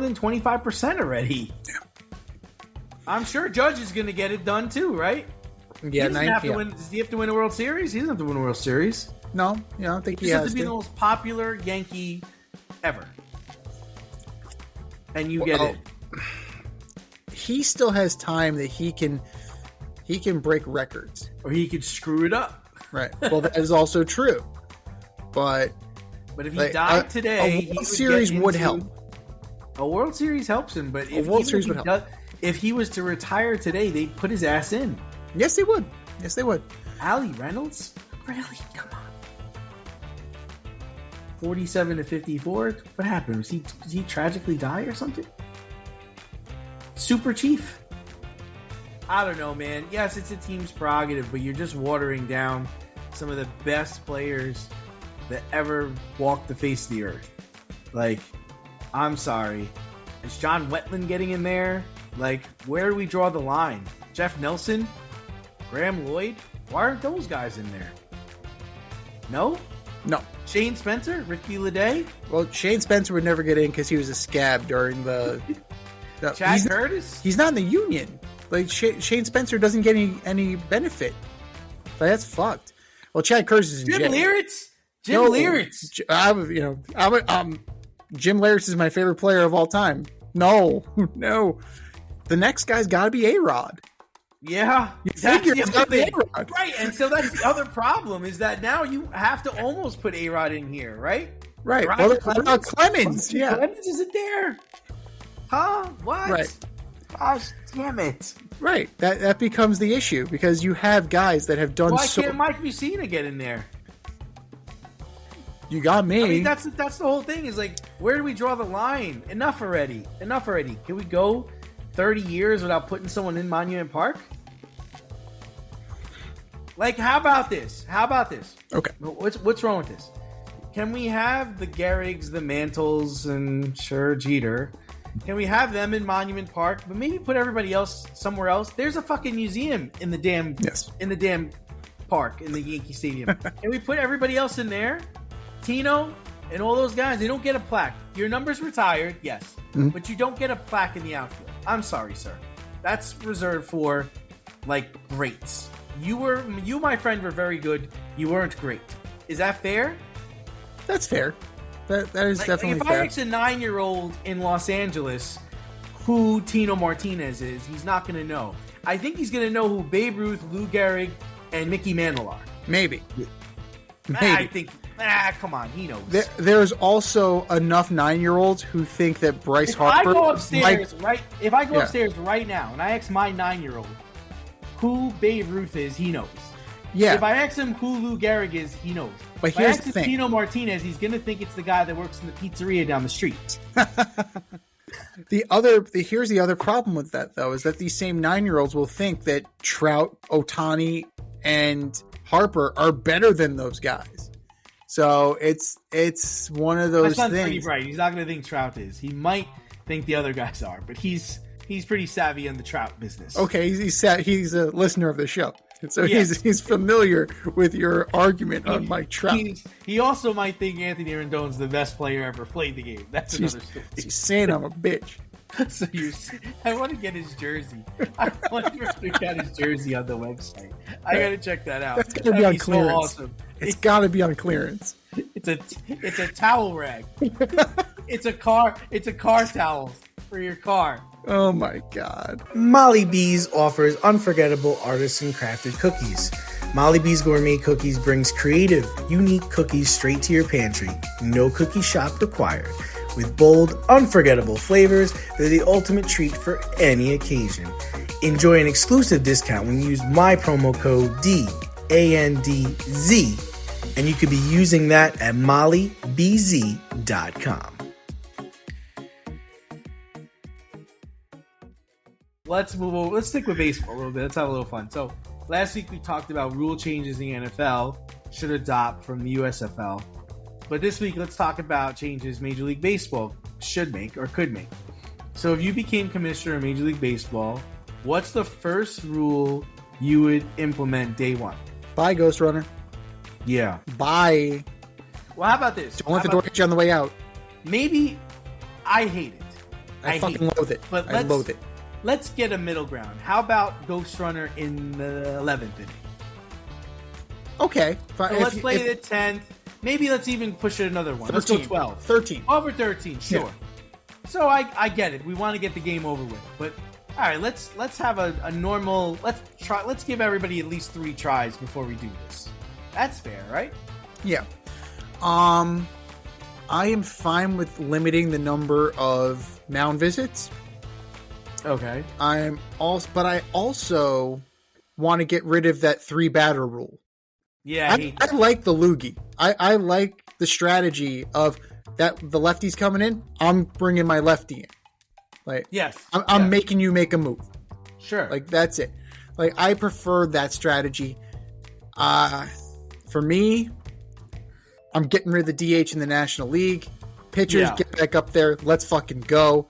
than 25% already. I'm sure Judge is going to get it done too, right? Yeah, Does he have to win a World Series? He doesn't have to win a World Series. No, I don't think he He has has to be the to. most popular Yankee ever. And you get it. He still has time that he can break records. Or he could screw it up. Right. Well, that is also true. But But if he like, died today, a he World Series would help. A World Series helps him, but if World Series would help. If he was to retire today, they'd put his ass in. Yes, they would. Yes, they would. Ali Reynolds? Really? Come on. 47-54? What happened? Did he tragically die or something? Super Chief? I don't know, man. Yes, it's a team's prerogative, but you're just watering down some of the best players that ever walked the face of the earth. Like, I'm sorry. Is John Wetland getting in there? Like, where do we draw the line? Jeff Nelson? Graham Lloyd? Why aren't those guys in there? No? No. Shane Spencer? Ricky Leday? Well, Shane Spencer would never get in because he was a scab during the. Chad Curtis? He's not in the union. Like, Shane Spencer doesn't get any benefit. Like, that's fucked. Well, Chad Curtis is in Jim jail. Leyritz? No, Leyritz. Jim Leyritz is my favorite player of all time. No. The next guy's got to be A-Rod. Yeah. Figure it's gotta be A-Rod. Right, and so that's the other problem, is that now you have to almost put A-Rod in here, right? Right. Roger Well, what about Clemens? Yeah. Clemens isn't there. Huh? What? Right. Gosh, damn it. Right. That becomes the issue because you have guys that have done Why so. can't Mike Mussina get in there? You got me. I mean, that's the whole thing, is like, where do we draw the line? Enough already. Can we go 30 years without putting someone in Monument Park? Like, how about this? Okay. What's wrong with this? Can we have the Garrigs, the Mantles, and sure, Jeter? Can we have them in Monument Park, but maybe put everybody else somewhere else? There's a fucking museum in the damn park in the Yankee Stadium. Can we put everybody else in there? Tino and all those guys, they don't get a plaque. Your number's retired, yes, but you don't get a plaque in the outfield. I'm sorry, sir. That's reserved for, like, greats. You, my friend, were very good. You weren't great. Is that fair? That's fair. That is definitely if fair. I ask a 9-year-old in Los Angeles who Tino Martinez is, he's not going to know. I think he's going to know who Babe Ruth, Lou Gehrig, and Mickey Mantle are. Maybe. I think. Come on, he knows. There's also enough 9-year-olds who think that Bryce If Harper. I go upstairs right now and I ask my 9-year-old who Babe Ruth is, he knows. Yeah. If I ask him who Lou Gehrig is, he knows. But if here's I ask the him thing. Tino Martinez, he's going to think it's the guy that works in the pizzeria down the street. Here's the other problem with that, though, is that these same 9-year-olds will think that Trout, Ohtani, and Harper are better than those guys. So it's one of those My son's things. pretty bright. He's not going to think Trout is. He might think the other guys are, but he's he's pretty savvy in the trout business. Okay, he's a listener of the show, so Yeah. he's familiar with your argument on Mike Trout. He also might think Anthony Rendon's the best player ever played the game. That's another story. He's saying I'm a bitch. So I want to get his jersey. I wonder if we got his jersey on the website. I gotta check that out. That's gonna be on clearance. So awesome. It's got to be on clearance. It's a towel rag. It's a car towel for your car. Oh my God. Molly Bees offers unforgettable artisan crafted cookies. Molly Bees Gourmet Cookies brings creative, unique cookies straight to your pantry. No cookie shop required. With bold, unforgettable flavors, they're the ultimate treat for any occasion. Enjoy an exclusive discount when you use my promo code DANDZ, and you could be using that at mollybz.com. Let's move over. Let's stick with baseball a little bit. Let's have a little fun. So last week we talked about rule changes in the NFL should adopt from the USFL. But this week, let's talk about changes Major League Baseball should make or could make. So if you became commissioner of Major League Baseball, what's the first rule you would implement day one? Bye, Ghost Runner. Yeah. Bye. Well, how about this? Don't let the door hit you on the way out. Maybe I hate it. I fucking loathe it. But I loathe it. Let's get a middle ground. How about Ghost Runner in the 11th inning? Okay. So let's play it at 10th. Maybe let's even push it another one. 13. Let's go 12. 13. Over 13, sure. Yeah. So I get it. We want to get the game over with. But all right, let's have a normal let's give everybody at least 3 tries before we do this. That's fair, right? Yeah. I am fine with limiting the number of mound visits. Okay. But I also want to get rid of that 3-batter rule. Yeah, I like the loogie. I like the strategy of that the lefty's coming in. I'm bringing my lefty in. Like, yes, I'm making you make a move. Sure. Like, that's it. Like, I prefer that strategy. For me, I'm getting rid of the DH in the National League. Pitchers, get back up there. Let's fucking go.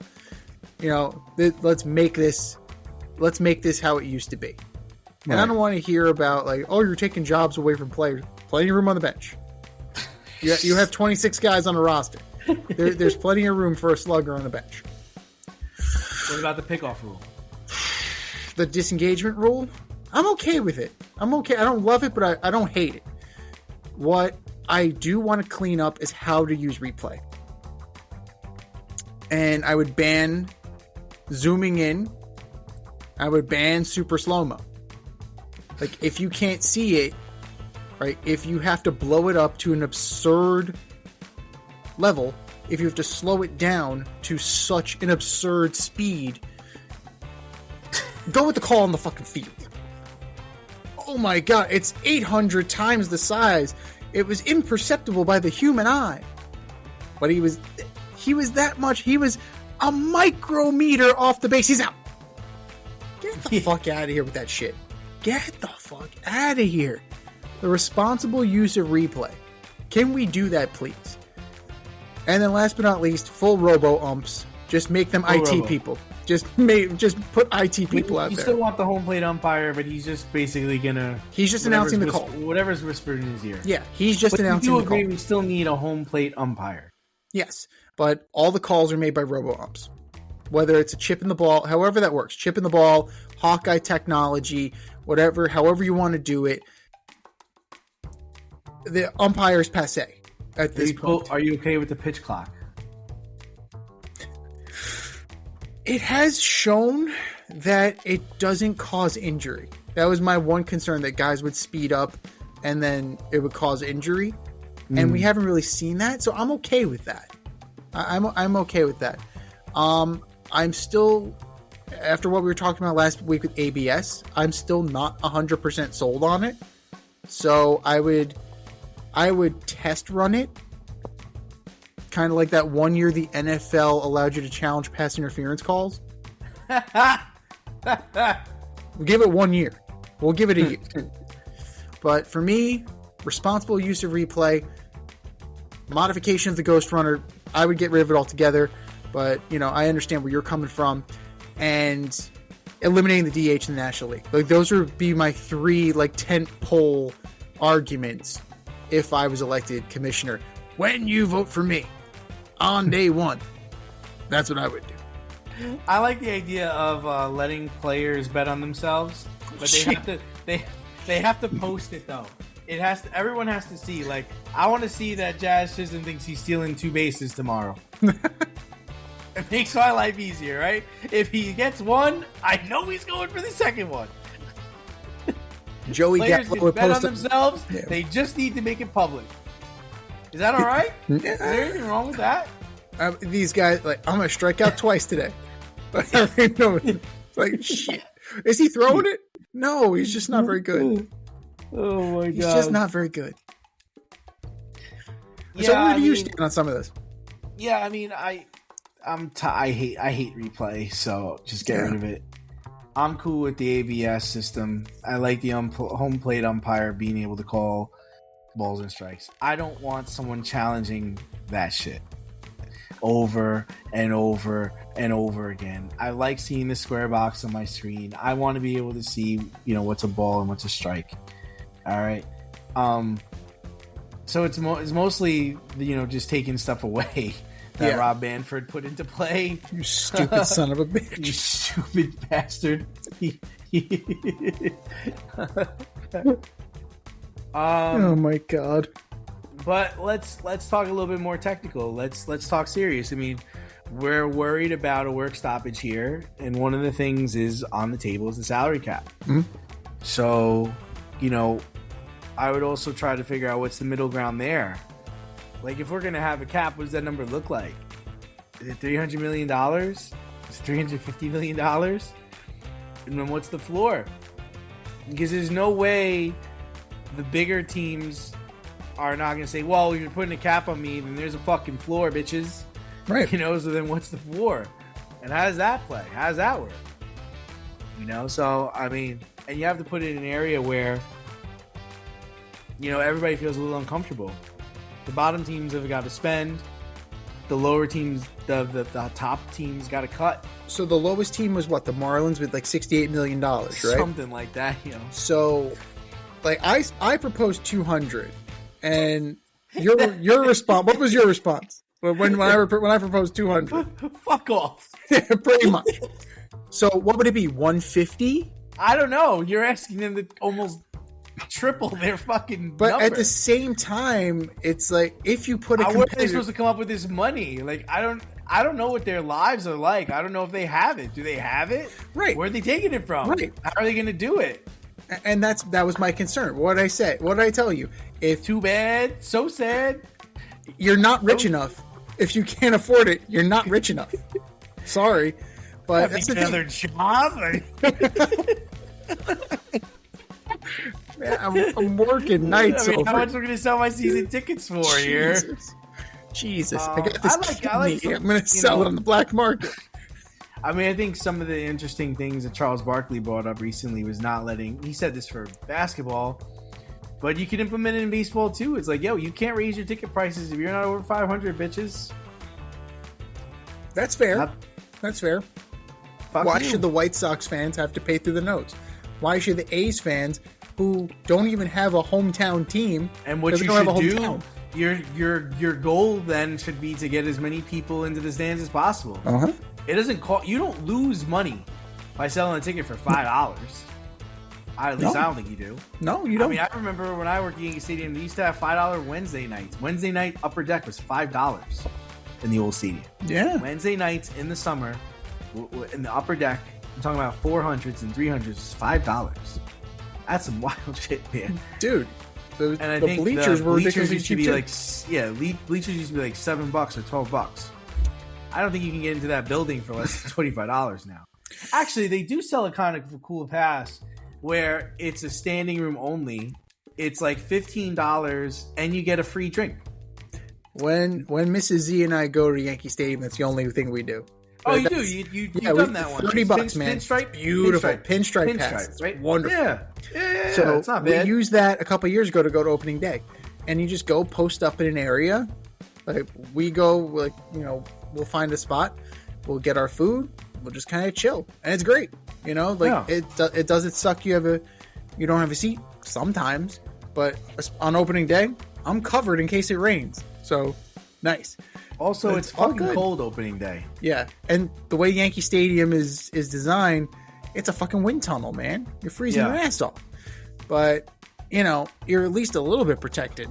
You know, let's make this how it used to be. And I don't want to hear about, like, oh, you're taking jobs away from players. Plenty of room on the bench. You have 26 guys on a roster. There's plenty of room for a slugger on the bench. What about the pickoff rule? The disengagement rule? I'm okay with it. I'm okay. I don't love it, but I don't hate it. What I do want to clean up is how to use replay. And I would ban zooming in. I would ban super slow-mo. Like, if you can't see it, right, if you have to blow it up to an absurd level, if you have to slow it down to such an absurd speed, go with the call on the fucking field. Oh my God, it's 800 times the size. It was imperceptible by the human eye. But he was that much, he was a micrometer off the base. He's out. Get the fuck out of here with that shit. Get the fuck out of here. The responsible use of replay. Can we do that, please? And then last but not least, full robo-umps. Just make them Full IT robo. people. Just put IT people out You there. still want the home plate umpire, but he's just basically gonna... He's just announcing the call. Whatever's whispered in his ear. Yeah, he's just But announcing you the do call. agree we still need a home plate umpire. Yes, but all the calls are made by robo-umps. Whether it's a chip in the ball, however that works. Chip in the ball, Hawkeye technology, whatever, however you want to do it. The umpire is passe at this point. Are you okay with the pitch clock? It has shown that it doesn't cause injury. That was my one concern, that guys would speed up and then it would cause injury. And we haven't really seen that, so I'm okay with that. I'm okay with that. I'm still, after what we were talking about last week with ABS, I'm still not 100% sold on it. So I would test run it. Kind of like that one year the NFL allowed you to challenge pass interference calls. We'll give it 1 year. We'll give it a year. But for me, responsible use of replay, modification of the Ghost Runner, I would get rid of it altogether. But, you know, I understand where you're coming from. and eliminating the DH in the National League. Like, those would be my 3 like tent pole arguments if I was elected commissioner. When you vote for me on day 1, that's what I would do. I like the idea of letting players bet on themselves, but they have to post it though. Everyone has to see. Like, I want to see that Jazz Chisholm thinks he's stealing 2 bases tomorrow. It makes my life easier, right? If he gets 1, I know he's going for the second one. Joey Players Gallo can would bet post on themselves. Yeah. They just need to make it public. Is that all right? Is there anything wrong with that? These guys, like, I'm gonna strike out twice today. Like, shit. Is he throwing it? No, he's just not very good. Oh my god, he's just not very good. Yeah, So where do you stand on some of this? Yeah, I mean, I hate replay, so just get rid of it. I'm cool with the ABS system. I like the home plate umpire being able to call balls and strikes. I don't want someone challenging that shit over and over and over again. I like seeing the square box on my screen. I want to be able to see, what's a ball and what's a strike. All right. So it's mostly, just taking stuff away that Rob Manfred put into play. You stupid son of a bitch. You stupid bastard. Oh my god. But let's talk a little bit more technical. Let's talk serious. I mean, we're worried about a work stoppage here, and one of the things is on the table is the salary cap. Mm-hmm. So, I would also try to figure out what's the middle ground there. Like, if we're gonna have a cap, what does that number look like? Is it $300 million? Is it $350 million? And then what's the floor? Because there's no way the bigger teams are not going to say, well, you're putting a cap on me, then there's a fucking floor, bitches. Right. So then what's the floor? And how does that play? How does that work? So, I mean, and you have to put it in an area where, everybody feels a little uncomfortable. The bottom teams have got to spend. The lower teams, the top teams got to cut. So the lowest team was what? The Marlins with like $68 million, right? Something like that, So, like, I proposed 200, and your response. What was your response when I proposed 200? Fuck off. Yeah, pretty much. So what would it be? 150? I don't know. You're asking them to almost triple their fucking But number. at the same time, it's like, if you put a How are they competitor... supposed to come up with this money? Like, I don't know what their lives are like. I don't know if they have it. Do they have it? Right. Where are they taking it from? Right. How are they going to do it? And that was my concern. What did I say? What did I tell you? If Too bad. So sad. you're not rich enough, if you can't afford it, you're not rich enough. Sorry. But that's the Another thing. job. Man, I'm working nights over. How much we're going to sell my season tickets for here? Jesus. I got this I like kidney. I'm going to sell it on the black market. I mean, I think some of the interesting things that Charles Barkley brought up recently was not letting... He said this for basketball, but you can implement it in baseball too. It's like, yo, you can't raise your ticket prices if you're not over 500, bitches. That's fair. That's fair. Fuck Why you. should the White Sox fans have to pay through the nose? Why should the A's fans, who don't even have a hometown team, And what you should do, your goal then should be to get as many people into the stands as possible. Uh-huh. It doesn't cost... You don't lose money by selling a ticket for $5. At least No. I don't think you do. No, you don't. I mean, I remember when I worked at Yankee Stadium, they used to have $5 Wednesday nights. Wednesday night upper deck was $5 in the old stadium. yeah. Wednesday nights in the summer in the upper deck, I'm talking about 400s and 300s, is $5. That's some wild shit, man. Dude. And I The think bleachers the were bleachers ridiculously used to cheap be too. bleachers used to be like $7 or $12. I don't think you can get into that building for less than $25 now. Actually, they do sell a kind of cool pass where it's a standing room only. It's like $15 and you get a free drink. When Mrs. Z and I go to Yankee Stadium, that's the only thing we do. Oh, But you do? that's- You've yeah, done that one. $30, man. Pinstripe? Beautiful. Pinstripe pass. It's right? wonderful. Yeah, So it's not we bad. used that a couple years ago to go to opening day, and you just go post up in an area. Like we go, like we'll find a spot, we'll get our food, we'll just kind of chill, and it's great. You know, like it doesn't suck. You don't have a seat sometimes, but on opening day, I'm covered in case it rains. So nice. Also, it's fucking good. cold opening day. Yeah, and the way Yankee Stadium is designed, it's a fucking wind tunnel, man. You're freezing your ass off. But, you know, you're at least a little bit protected.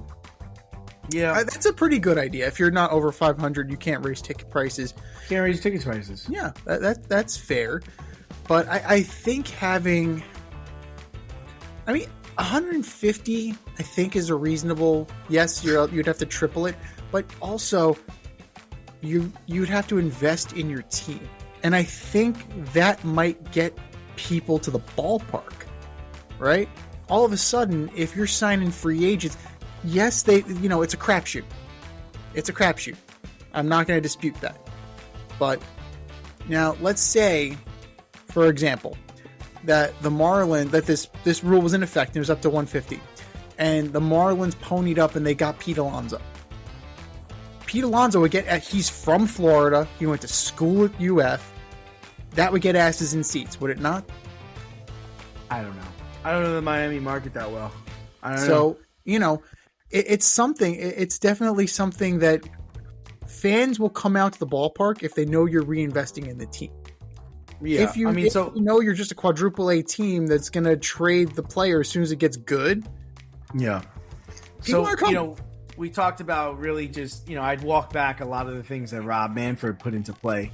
Yeah. That's a pretty good idea. If you're not over 500, you can't raise ticket prices. Can't raise ticket prices. Yeah, that's fair. But I think having... 150, I think, is a reasonable... Yes, you'd have to triple it. But also... You'd have to invest in your team. And I think that might get people to the ballpark, right? All of a sudden, if you're signing free agents, yes, it's a crapshoot. It's a crapshoot. I'm not going to dispute that. But now, let's say, for example, that the Marlins, that this rule was in effect and it was up to 150. And the Marlins ponied up and they got Pete Alonso. Pete Alonso would he's from Florida. He went to school at UF. That would get asses in seats, would it not? I don't know. I don't know the Miami market that well. I don't know. So, it's something. It's definitely something that fans will come out to the ballpark if they know you're reinvesting in the team. Yeah. If you know you're just a quadruple A team that's going to trade the player as soon as it gets good. Yeah. People are coming. We talked about really just, I'd walk back a lot of the things that Rob Manfred put into play.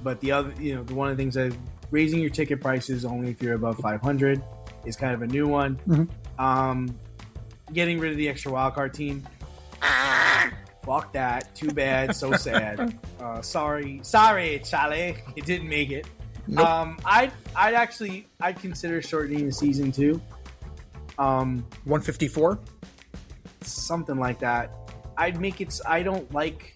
But the other, one of the things that raising your ticket prices only if you're above 500 is kind of a new one. Mm-hmm. Getting rid of the extra wildcard team. Fuck that. Too bad. So sad. Sorry, Charlie. It didn't make it. Nope. I'd consider shortening the season too. 154? Something like that. I'd make it. I don't like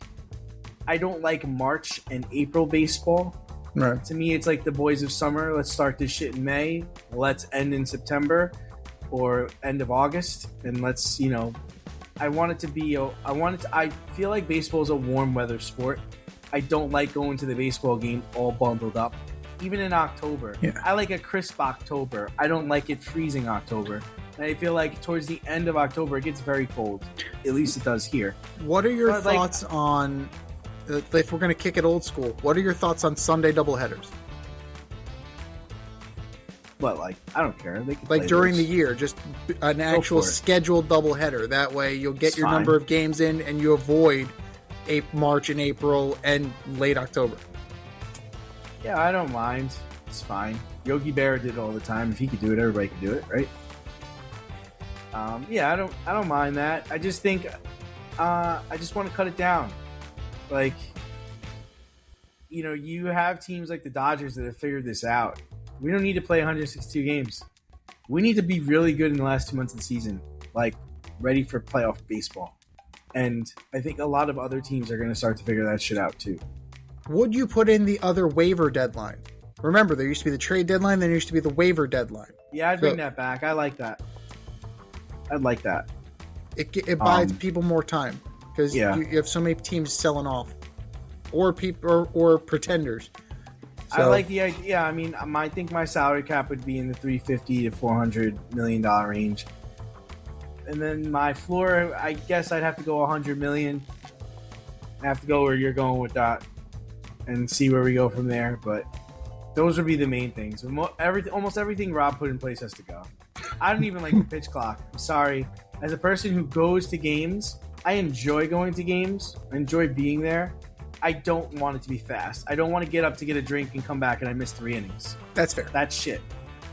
March and April baseball. Right. To me, it's like the boys of summer. Let's start this shit in May. Let's end in September or end of August, and let's I want it to be. I feel like baseball is a warm weather sport. I don't like going to the baseball game all bundled up, even in October. Yeah. I like a crisp October. I don't like it freezing October. And I feel like towards the end of October, it gets very cold. At least it does here. What are your thoughts on, if we're going to kick it old school, what are your thoughts on Sunday doubleheaders? But, I don't care. They can play during the year, just an actual scheduled doubleheader. That way you'll get your number of games in and you avoid March and April and late October. Yeah, I don't mind. It's fine. Yogi Berra did it all the time. If he could do it, everybody could do it, right? Yeah, I don't mind that. I just think I just want to cut it down. You have teams like the Dodgers that have figured this out. We don't need to play 162 games. We need to be really good in the last 2 months of the season, ready for playoff baseball. And I think a lot of other teams are going to start to figure that shit out too. Would you put in the other waiver deadline? Remember, there used to be the trade deadline, then there used to be the waiver deadline. Yeah, I'd bring that back. I like that. I'd like that. It buys people more time because you have so many teams selling off, or pretenders. So, I like the idea. I think my salary cap would be in the $350 to $400 million range, and then my floor, I guess I'd have to go $100 million. I have to go where you're going with that, and see where we go from there. But those would be the main things. Almost everything Rob put in place has to go. I don't even like the pitch clock. I'm sorry. As a person who goes to games, I enjoy going to games. I enjoy being there. I don't want it to be fast. I don't want to get up to get a drink and come back and I miss 3 innings. That's fair. That's shit.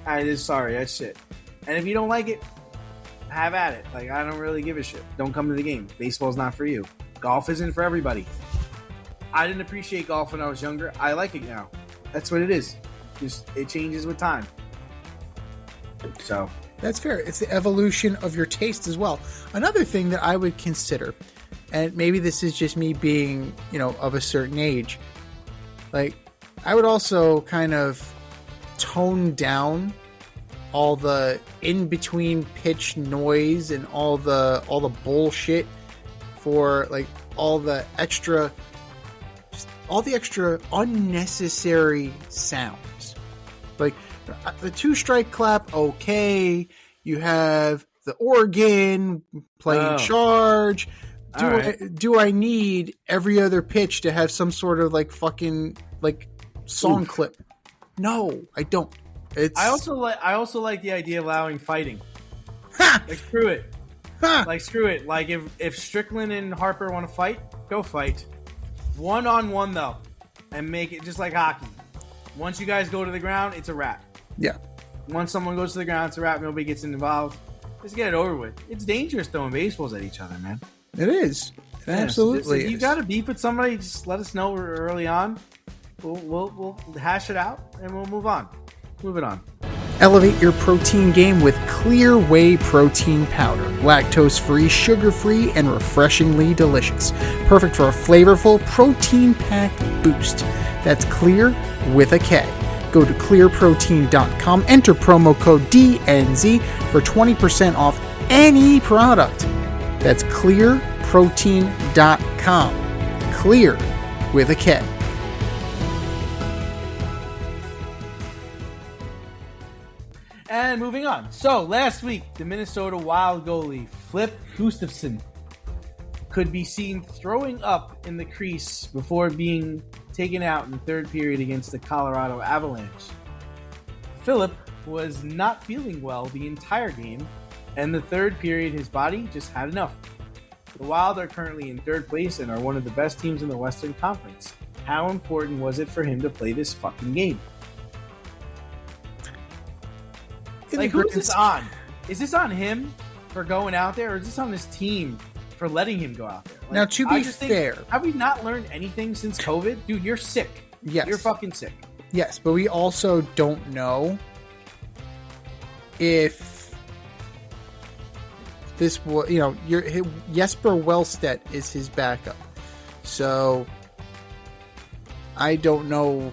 That's shit. And if you don't like it, have at it. I don't really give a shit. Don't come to the game. Baseball's not for you. Golf isn't for everybody. I didn't appreciate golf when I was younger. I like it now. That's what it is. Just it changes with time. So that's fair. It's the evolution of your taste as well. Another thing that I would consider, and maybe this is just me being, of a certain age, I would also kind of tone down all the in-between pitch noise and all the bullshit for all the extra extra unnecessary sounds. Like the 2-strike clap, okay. You have the organ playing charge. Do I need every other pitch to have some sort of like fucking like song clip? No, I don't. I also like the idea of allowing fighting. Like screw it. Like screw it. Like if Strickland and Harper want to fight, go fight. 1-on-1 though, and make it just like hockey. Once you guys go to the ground, it's a wrap. Yeah. Once someone goes to the ground, it's a wrap. Nobody gets involved. Just get it over with. It's dangerous throwing baseballs at each other, man. It is. It absolutely is. You got to beef with somebody, just let us know early on. We'll hash it out and we'll move on. Move it on. Elevate your protein game with Clear Whey Protein Powder. Lactose-free, sugar-free, and refreshingly delicious. Perfect for a flavorful, protein-packed boost. That's Clear with a K. Go to clearprotein.com, enter promo code DNZ for 20% off any product. That's clearprotein.com. Clear with a K. And moving on. So, last week, the Minnesota Wild goalie, Flip Gustafson, could be seen throwing up in the crease before being taken out in the third period against the Colorado Avalanche. Philip was not feeling well the entire game, and the third period, his body just had enough. The Wild are currently in third place and are one of the best teams in the Western Conference. How important was it for him to play this fucking game? Like, who is this on? Is this on him for going out there, or is this on this team for letting him go out there? Like, now, to be fair, have we not learned anything since COVID? Dude, you're sick. Yes. You're fucking sick. Yes, but we also don't know if this will, Jesper Wellstedt is his backup. So, I don't know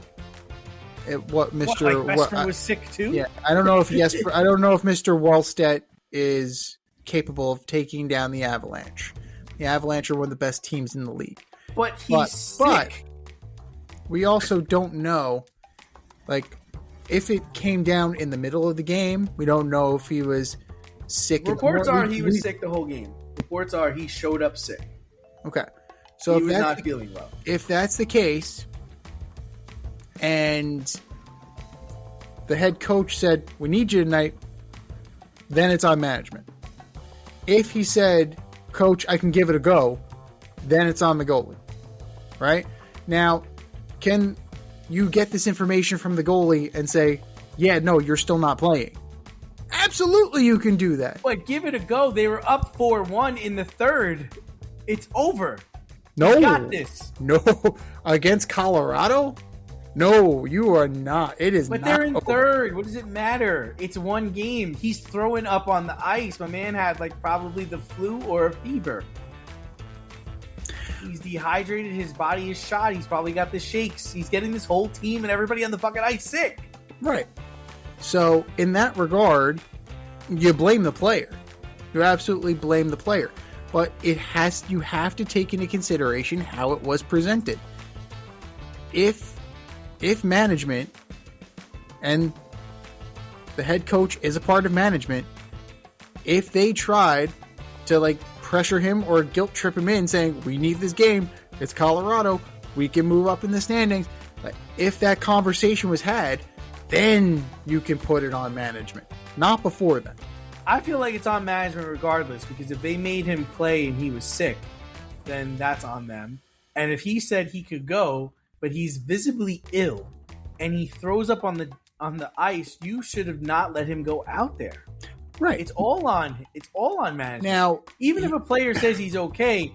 what Mr. Western was sick too? Yeah, I don't know if Mr. Wallstedt is capable of taking down the Avalanche. The Avalanche are one of the best teams in the league. But he's sick. But we also don't know, like, if it came down in the middle of the game. We don't know if he was sick. Reports are he was sick the whole game. Reports are he showed up sick. Okay, so he was not feeling well. If that's the case, and the head coach said, "We need you tonight," then it's on management. If he said, "Coach, I can give it a go," then it's on the goalie. Right? Now, can you get this information from the goalie and say, "Yeah, no, you're still not playing"? Absolutely, you can do that. But give it a go. They were up 4-1 in the third. It's over. No. You got this. No. Against Colorado? No, you are not. It is not. But they're in third. What does it matter? It's one game. He's throwing up on the ice. My man had probably the flu or a fever. He's dehydrated. His body is shot. He's probably got the shakes. He's getting this whole team and everybody on the fucking ice sick. Right. So, in that regard, you blame the player. You absolutely blame the player. But you have to take into consideration how it was presented. If management and the head coach is a part of management, if they tried to pressure him or guilt trip him in saying, "We need this game, it's Colorado, we can move up in the standings," if that conversation was had, then you can put it on management, not before then. I feel like it's on management regardless, because if they made him play and he was sick, then that's on them. And if he said he could go, but he's visibly ill, and he throws up on the ice, you should have not let him go out there. Right. It's all on management. Now, even if a player says he's okay,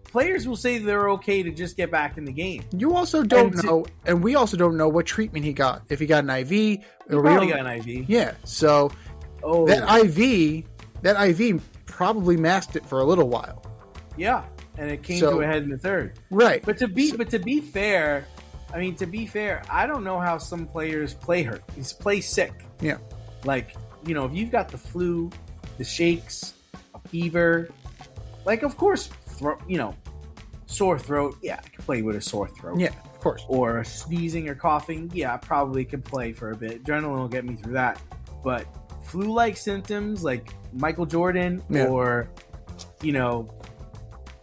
players will say they're okay to just get back in the game. You also don't know, and we also don't know what treatment he got. If he got an IV, he probably got an IV. Yeah. So that IV probably masked it for a little while. Yeah, and it came to a head in the third. Right. But to be fair, I don't know how some players play hurt. He's play sick. Yeah. If you've got the flu, the shakes, a fever, of course, sore throat, yeah, I can play with a sore throat. Yeah, of course. Or sneezing or coughing, yeah, I probably can play for a bit. Adrenaline will get me through that. But flu-like symptoms like Michael Jordan or,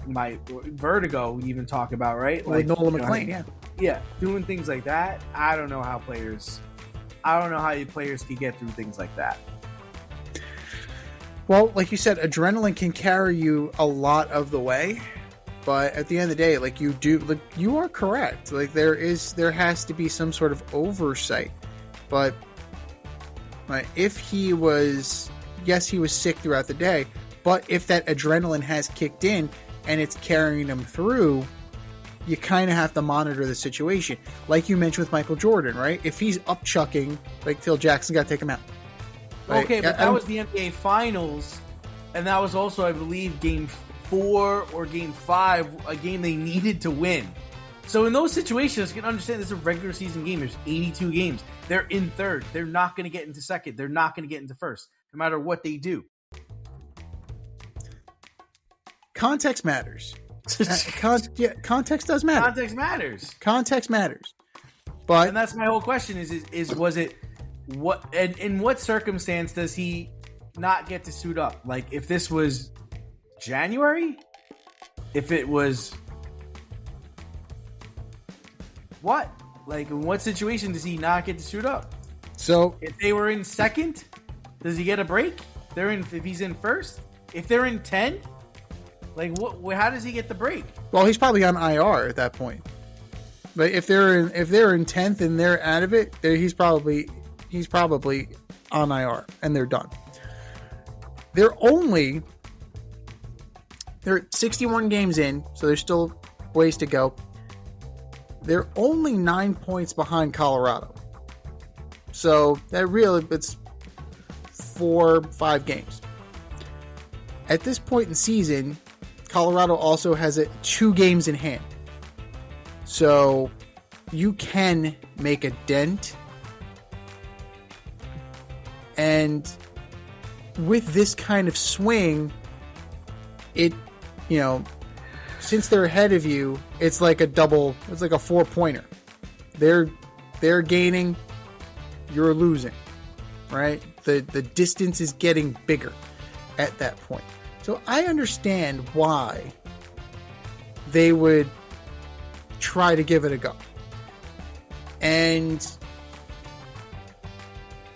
my vertigo we even talk about, right? Like Nolan McLean, yeah. Yeah, doing things like that, I don't know how players could get through things like that. Well, like you said, adrenaline can carry you a lot of the way, but at the end of the day, you are correct. Like there has to be some sort of oversight. But if he was sick throughout the day, but if that adrenaline has kicked in and it's carrying him through, you kind of have to monitor the situation. Like you mentioned with Michael Jordan, right? If he's up chucking, like Phil Jackson, got to take him out. Right? Okay, but that was the NBA Finals, and that was also, I believe, Game 4 or Game 5, a game they needed to win. So in those situations, you can understand this is a regular season game. There's 82 games. They're in third. They're not going to get into second. They're not going to get into first, no matter what they do. Context matters. Context does matter. Context matters. But and that's my whole question: is was it what? And in what circumstance does he not get to suit up? Like if this was January, if it was what? Like in what situation does he not get to suit up? So if they were in second, does he get a break? If he's in first, if they're in 10. Like what? How does he get the break? Well, he's probably on IR at that point. But if they're in 10th and they're out of it, he's probably on IR and they're done. They're 61 games in, so there's still ways to go. They're only 9 points behind Colorado. So it's 4-5 games. At this point in the season, Colorado also has 2 games in hand. So you can make a dent. And with this kind of swing, since they're ahead of you, it's like a 4-pointer. They're gaining, you're losing, right? The distance is getting bigger at that point. So I understand why they would try to give it a go. And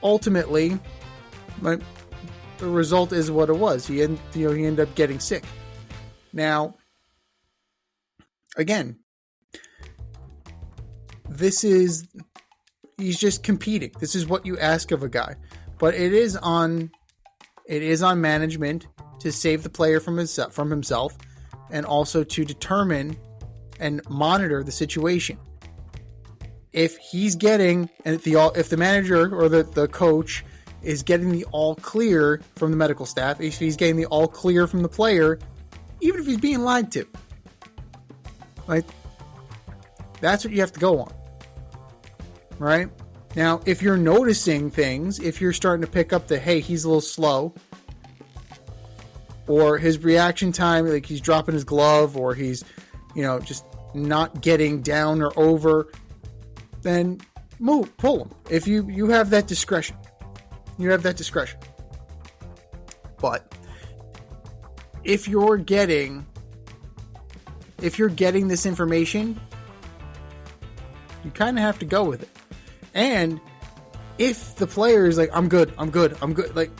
ultimately, the result is what it was. He ended up getting sick. Now, again, he's just competing. This is what you ask of a guy. But it is on management to save the player from himself, and also to determine and monitor the situation. If he's getting, and if the manager or the coach is getting the all clear from the medical staff, if he's getting the all clear from the player, even if he's being lied to, right? That's what you have to go on, right? Now, if you're noticing things, if you're starting to pick up hey, he's a little slow, or his reaction time, like he's dropping his glove, or he's, just not getting down or over, then pull him. If you have that discretion. But if you're getting this information, you kind of have to go with it. And if the player is like, I'm good, like,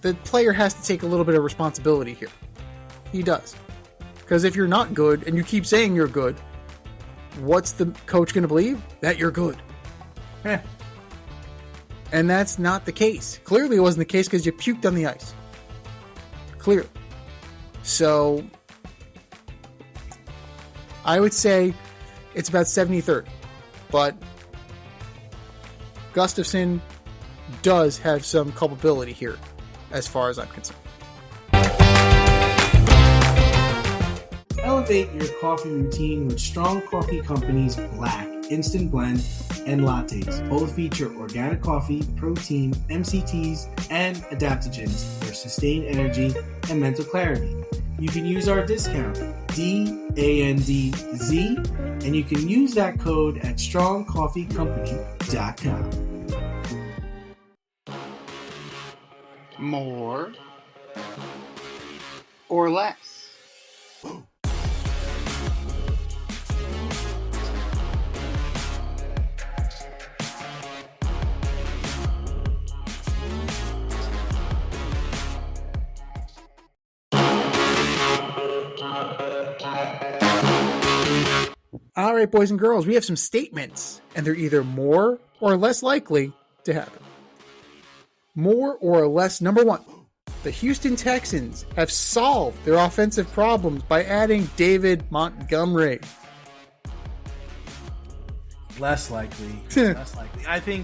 the player has to take a little bit of responsibility here. He does. Because if you're not good and you keep saying you're good, what's the coach going to believe? That you're good. And that's not the case. Clearly it wasn't the case because you puked on the ice. Clearly. So I would say it's about 70-30. But Gustafsson does have some culpability here, as far as I'm concerned. Elevate your coffee routine with Strong Coffee Company's Black, Instant Blend, and Lattes. Both feature organic coffee, protein, MCTs, and adaptogens for sustained energy and mental clarity. you can use our discount, DANDZ, and you can use that code at strongcoffeecompany.com. More or less? All right, boys and girls, we have some statements, and they're either more or less likely to happen. More or less, number one, the Houston Texans have solved their offensive problems by adding David Montgomery. Less likely. Less likely.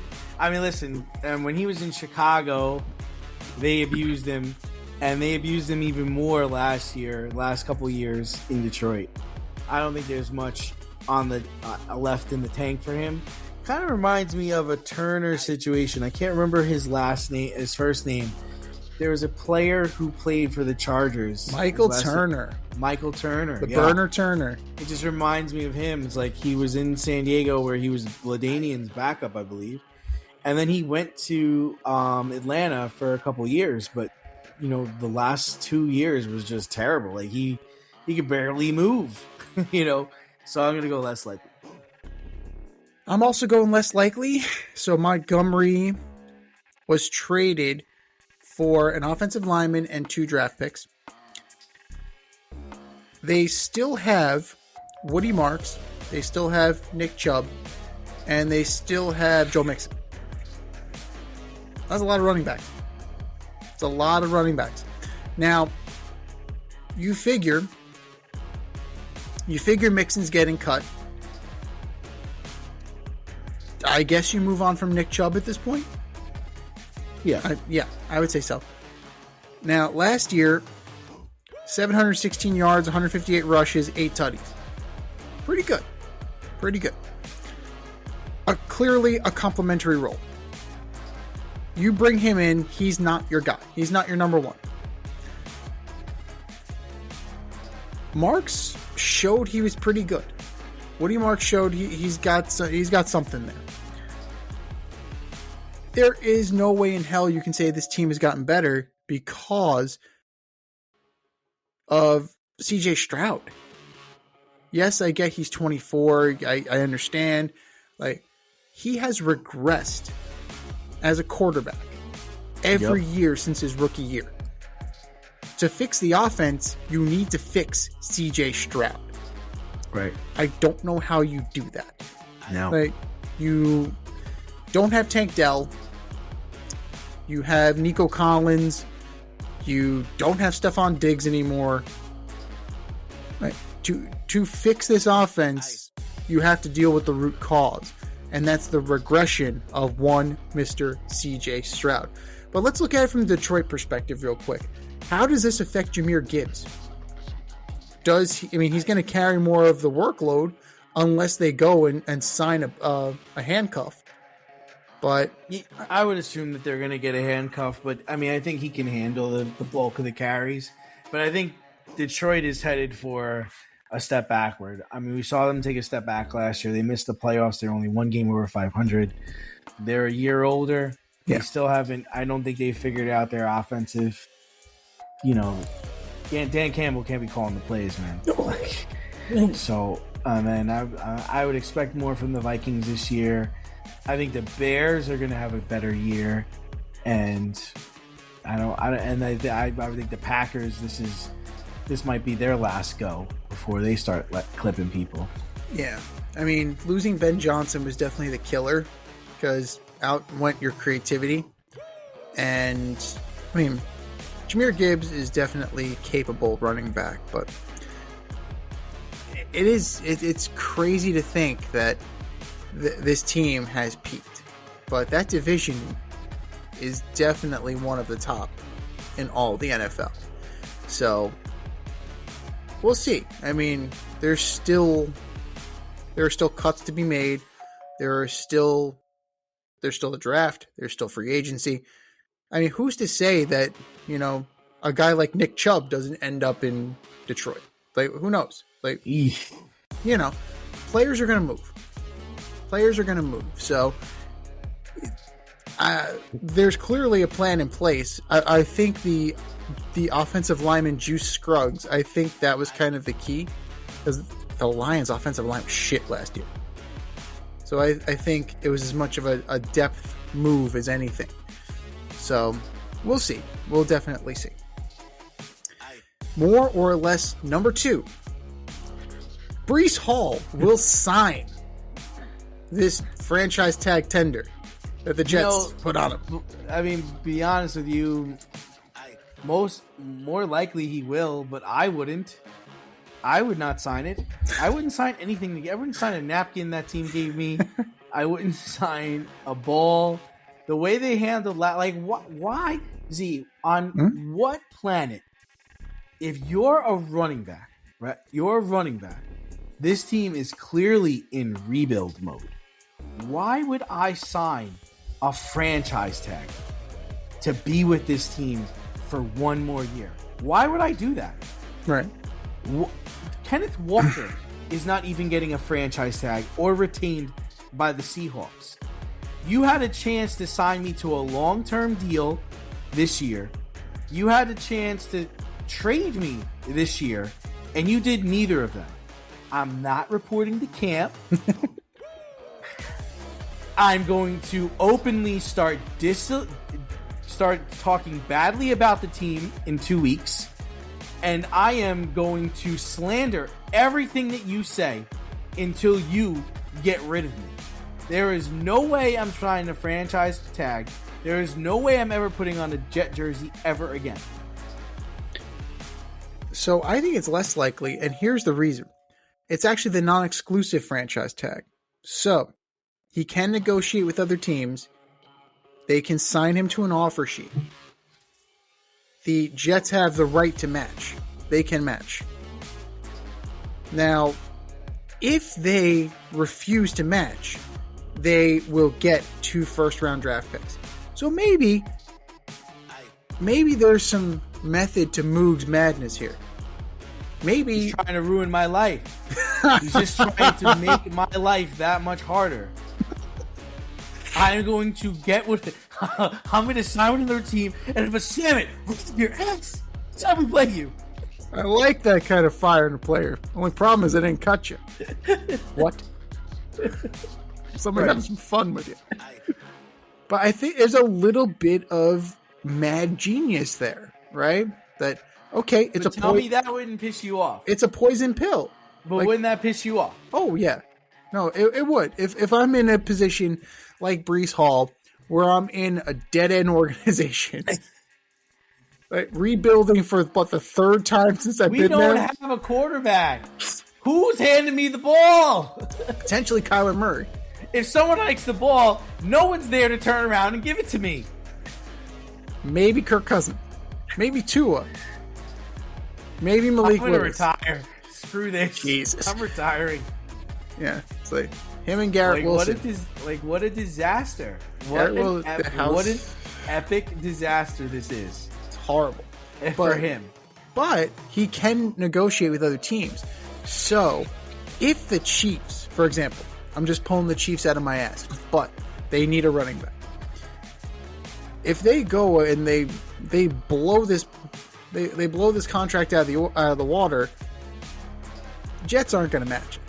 Listen, when he was in Chicago, they abused him, and they abused him even more last couple years in Detroit. I don't think there's much on the left in the tank for him. Kind of reminds me of a Turner situation. I can't remember his first name. There was a player who played for the Chargers. Michael Turner. The burner Turner. It just reminds me of him. It's like he was in San Diego where he was LaDainian's backup, I believe. And then he went to Atlanta for a couple years. But, the last 2 years was just terrible. Like he could barely move, So I'm going to go less likely. I'm also going less likely. So Montgomery was traded for an offensive lineman and 2 draft picks. They still have Woody Marks. They still have Nick Chubb. And they still have Joe Mixon. That's a lot of running backs. It's a lot of running backs. Now, you figure Mixon's getting cut. I guess you move on from Nick Chubb at this point? Yeah. I would say so. Now, last year, 716 yards, 158 rushes, 8 tutties. Pretty good. Clearly a complimentary role. You bring him in, he's not your guy. He's not your number one. Marks showed he was pretty good. Woody Marks showed he's got something there. There is no way in hell you can say this team has gotten better because of CJ Stroud. Yes, I get he's 24. I understand. Like, he has regressed as a quarterback every year since his rookie year. To fix the offense, you need to fix CJ Stroud. Right. I don't know how you do that. No. Like, you don't have Tank Dell. You have Nico Collins. You don't have Stephon Diggs anymore. Right. To fix this offense, you have to deal with the root cause. And that's the regression of one Mr. CJ Stroud. But let's look at it from the Detroit perspective real quick. How does this affect Jahmyr Gibbs? He's going to carry more of the workload unless they go and sign a handcuff. But I would assume that they're going to get a handcuff. But, I think he can handle the bulk of the carries. But I think Detroit is headed for a step backward. We saw them take a step back last year. They missed the playoffs. They're only one game over 500. They're a year older. Yeah. They still haven't. I don't think they figured out their offensive. Dan Campbell can't be calling the plays, man. So, then I would expect more from the Vikings this year. I think the Bears are going to have a better year, and I would think the Packers. This might be their last go before they start clipping people. yeah, losing Ben Johnson was definitely the killer because out went your creativity, and Jahmyr Gibbs is definitely capable running back, but it's crazy to think that this team has peaked. But that division is definitely one of the top in all the NFL. So we'll see. There's still cuts to be made. There's still the draft. There's still free agency. Who's to say that, a guy like Nick Chubb doesn't end up in Detroit. Like, who knows? Like, you know, players are going to move. So there's clearly a plan in place. I think the offensive lineman Juice Scruggs, I think that was kind of the key, because the Lions offensive line was shit last year. So I think it was as much of a depth move as anything. So we'll see. We'll definitely see. More or less, number 2. Breece Hall will sign this franchise tag tender that the Jets put on him. I mean, be honest with you, more likely he will, but I wouldn't. I would not sign it. I wouldn't sign anything. I wouldn't sign a napkin that team gave me. I wouldn't sign a ball. The way they handled that, like, why? Z, on what planet, if you're a running back, right? You're a running back. This team is clearly in rebuild mode. Why would I sign a franchise tag to be with this team for one more year? Why would I do that? Right. Kenneth Walker is not even getting a franchise tag or retained by the Seahawks. You had a chance to sign me to a long-term deal this year. You had a chance to trade me this year, and you did neither of them. I'm not reporting to camp. I'm going to openly start talking badly about the team in 2 weeks, and I am going to slander everything that you say until you get rid of me. There is no way I'm trying to franchise tag. There is no way I'm ever putting on a Jet jersey ever again. So I think it's less likely, and here's the reason. It's actually the non-exclusive franchise tag. So he can negotiate with other teams. They can sign him to an offer sheet. The Jets have the right to match. They can match. Now, if they refuse to match, they will get 2 first-round draft picks. So maybe there's some method to Moog's madness here. Maybe he's trying to ruin my life. He's just trying to make my life that much harder. I'm going to get with it. I'm going to sign with another team, and if a salmon looks at your ass, that's how we play you. I like that kind of fire in a player. Only problem is I didn't cut you. What? Somebody having some fun with you. But I think there's a little bit of mad genius there, right? That, okay, it's but a tell me that wouldn't piss you off. It's a poison pill. But wouldn't that piss you off? Oh, yeah. No, it would. If I'm in a position like Breece Hall, where I'm in a dead-end organization, like rebuilding for about the 3rd time since I've been there. We don't have a quarterback. Who's handing me the ball? Potentially Kyler Murray. If someone hikes the ball, no one's there to turn around and give it to me. Maybe Kirk Cousins. Maybe Tua. Maybe Malik Willis. I'm going to retire. Screw this. Jesus. I'm retiring. Yeah. It's like him and Garrett Wilson. What a disaster. What an epic disaster this is. It's horrible. For him. But he can negotiate with other teams. So, if the Chiefs, for example, I'm just pulling the Chiefs out of my ass, but they need a running back. If they go and they blow this contract out of the water, Jets aren't going to match it,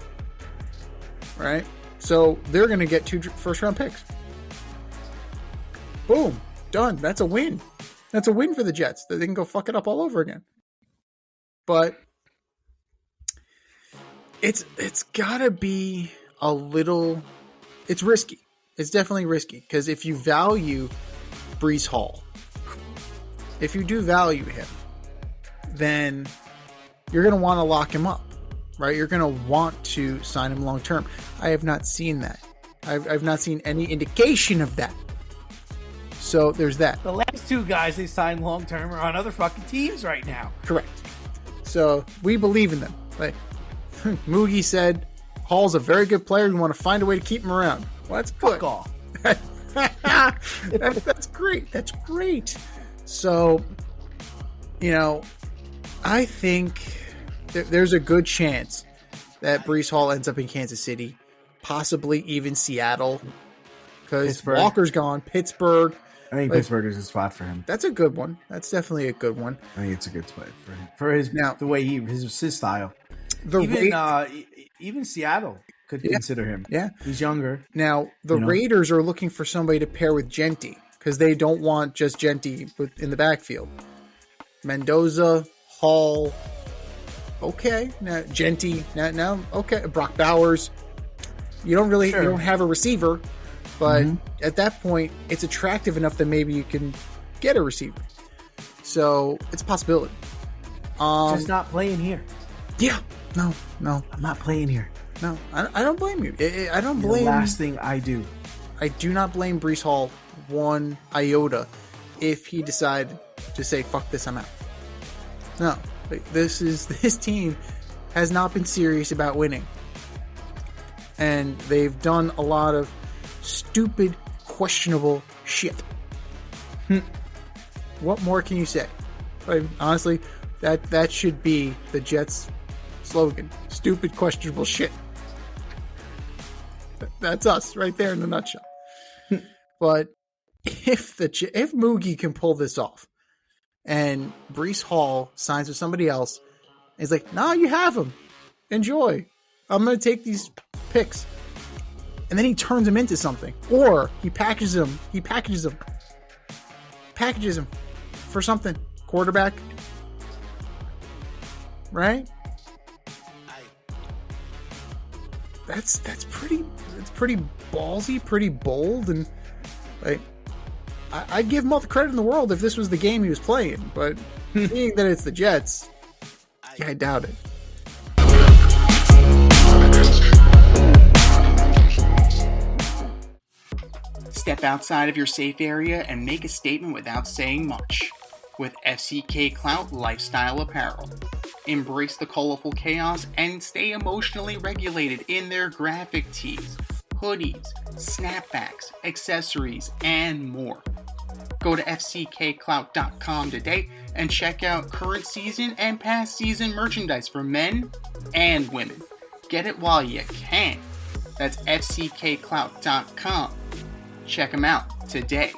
right? So they're going to get 2 first-round picks. Boom, done. That's a win. That's a win for the Jets. They can go fuck it up all over again. But it's gotta be a little. It's risky. It's definitely risky because if you value Breece Hall, if you do value him, then you're going to want to lock him up, right? You're going to want to sign him long term. I have not seen that. I've not seen any indication of that. So there's that. The last 2 guys they signed long term are on other fucking teams right now. Correct. So we believe in them. Like Moogie said, Hall's a very good player. We want to find a way to keep him around. Well, that's good. Fuck off. That's great. That's great. So You know, I think there's a good chance that Breece Hall ends up in Kansas City, possibly even Seattle, because Walker's gone. Pittsburgh. I think Pittsburgh is a spot for him. That's a good one. That's definitely a good one. I think it's a good spot for him. For his the way his style. Even Seattle could consider him. Yeah, he's younger. Now the Raiders are looking for somebody to pair with Genti because they don't want just Genti in the backfield. Mendoza, Hall. Okay, now Genti. Now okay, Brock Bowers. You don't have a receiver. But at that point, it's attractive enough that maybe you can get a receiver. So it's a possibility. Just not playing here. Yeah. No. I'm not playing here. No, I don't blame you. I don't blame. The last thing I do. I do not blame Breece Hall one iota if he decided to say, fuck this, I'm out. No. This team has not been serious about winning. And they've done a lot of stupid, questionable shit. What more can you say? Honestly, that should be the Jets' slogan. Stupid, questionable shit. That's us right there in a nutshell. But if Moogie can pull this off and Breece Hall signs with somebody else, and he's like, "No, you have him. Enjoy. I'm going to take these picks." And then he turns him into something. Or he packages him for something. Quarterback. Right? That's pretty ballsy, pretty bold, and like I'd give him all the credit in the world if this was the game he was playing, but seeing that it's the Jets, I doubt it. Step outside of your safe area and make a statement without saying much with FCK Clout Lifestyle Apparel. Embrace the colorful chaos and stay emotionally regulated in their graphic tees, hoodies, snapbacks, accessories, and more. Go to fckclout.com today and check out current season and past season merchandise for men and women. Get it while you can. That's fckclout.com. Check them out today.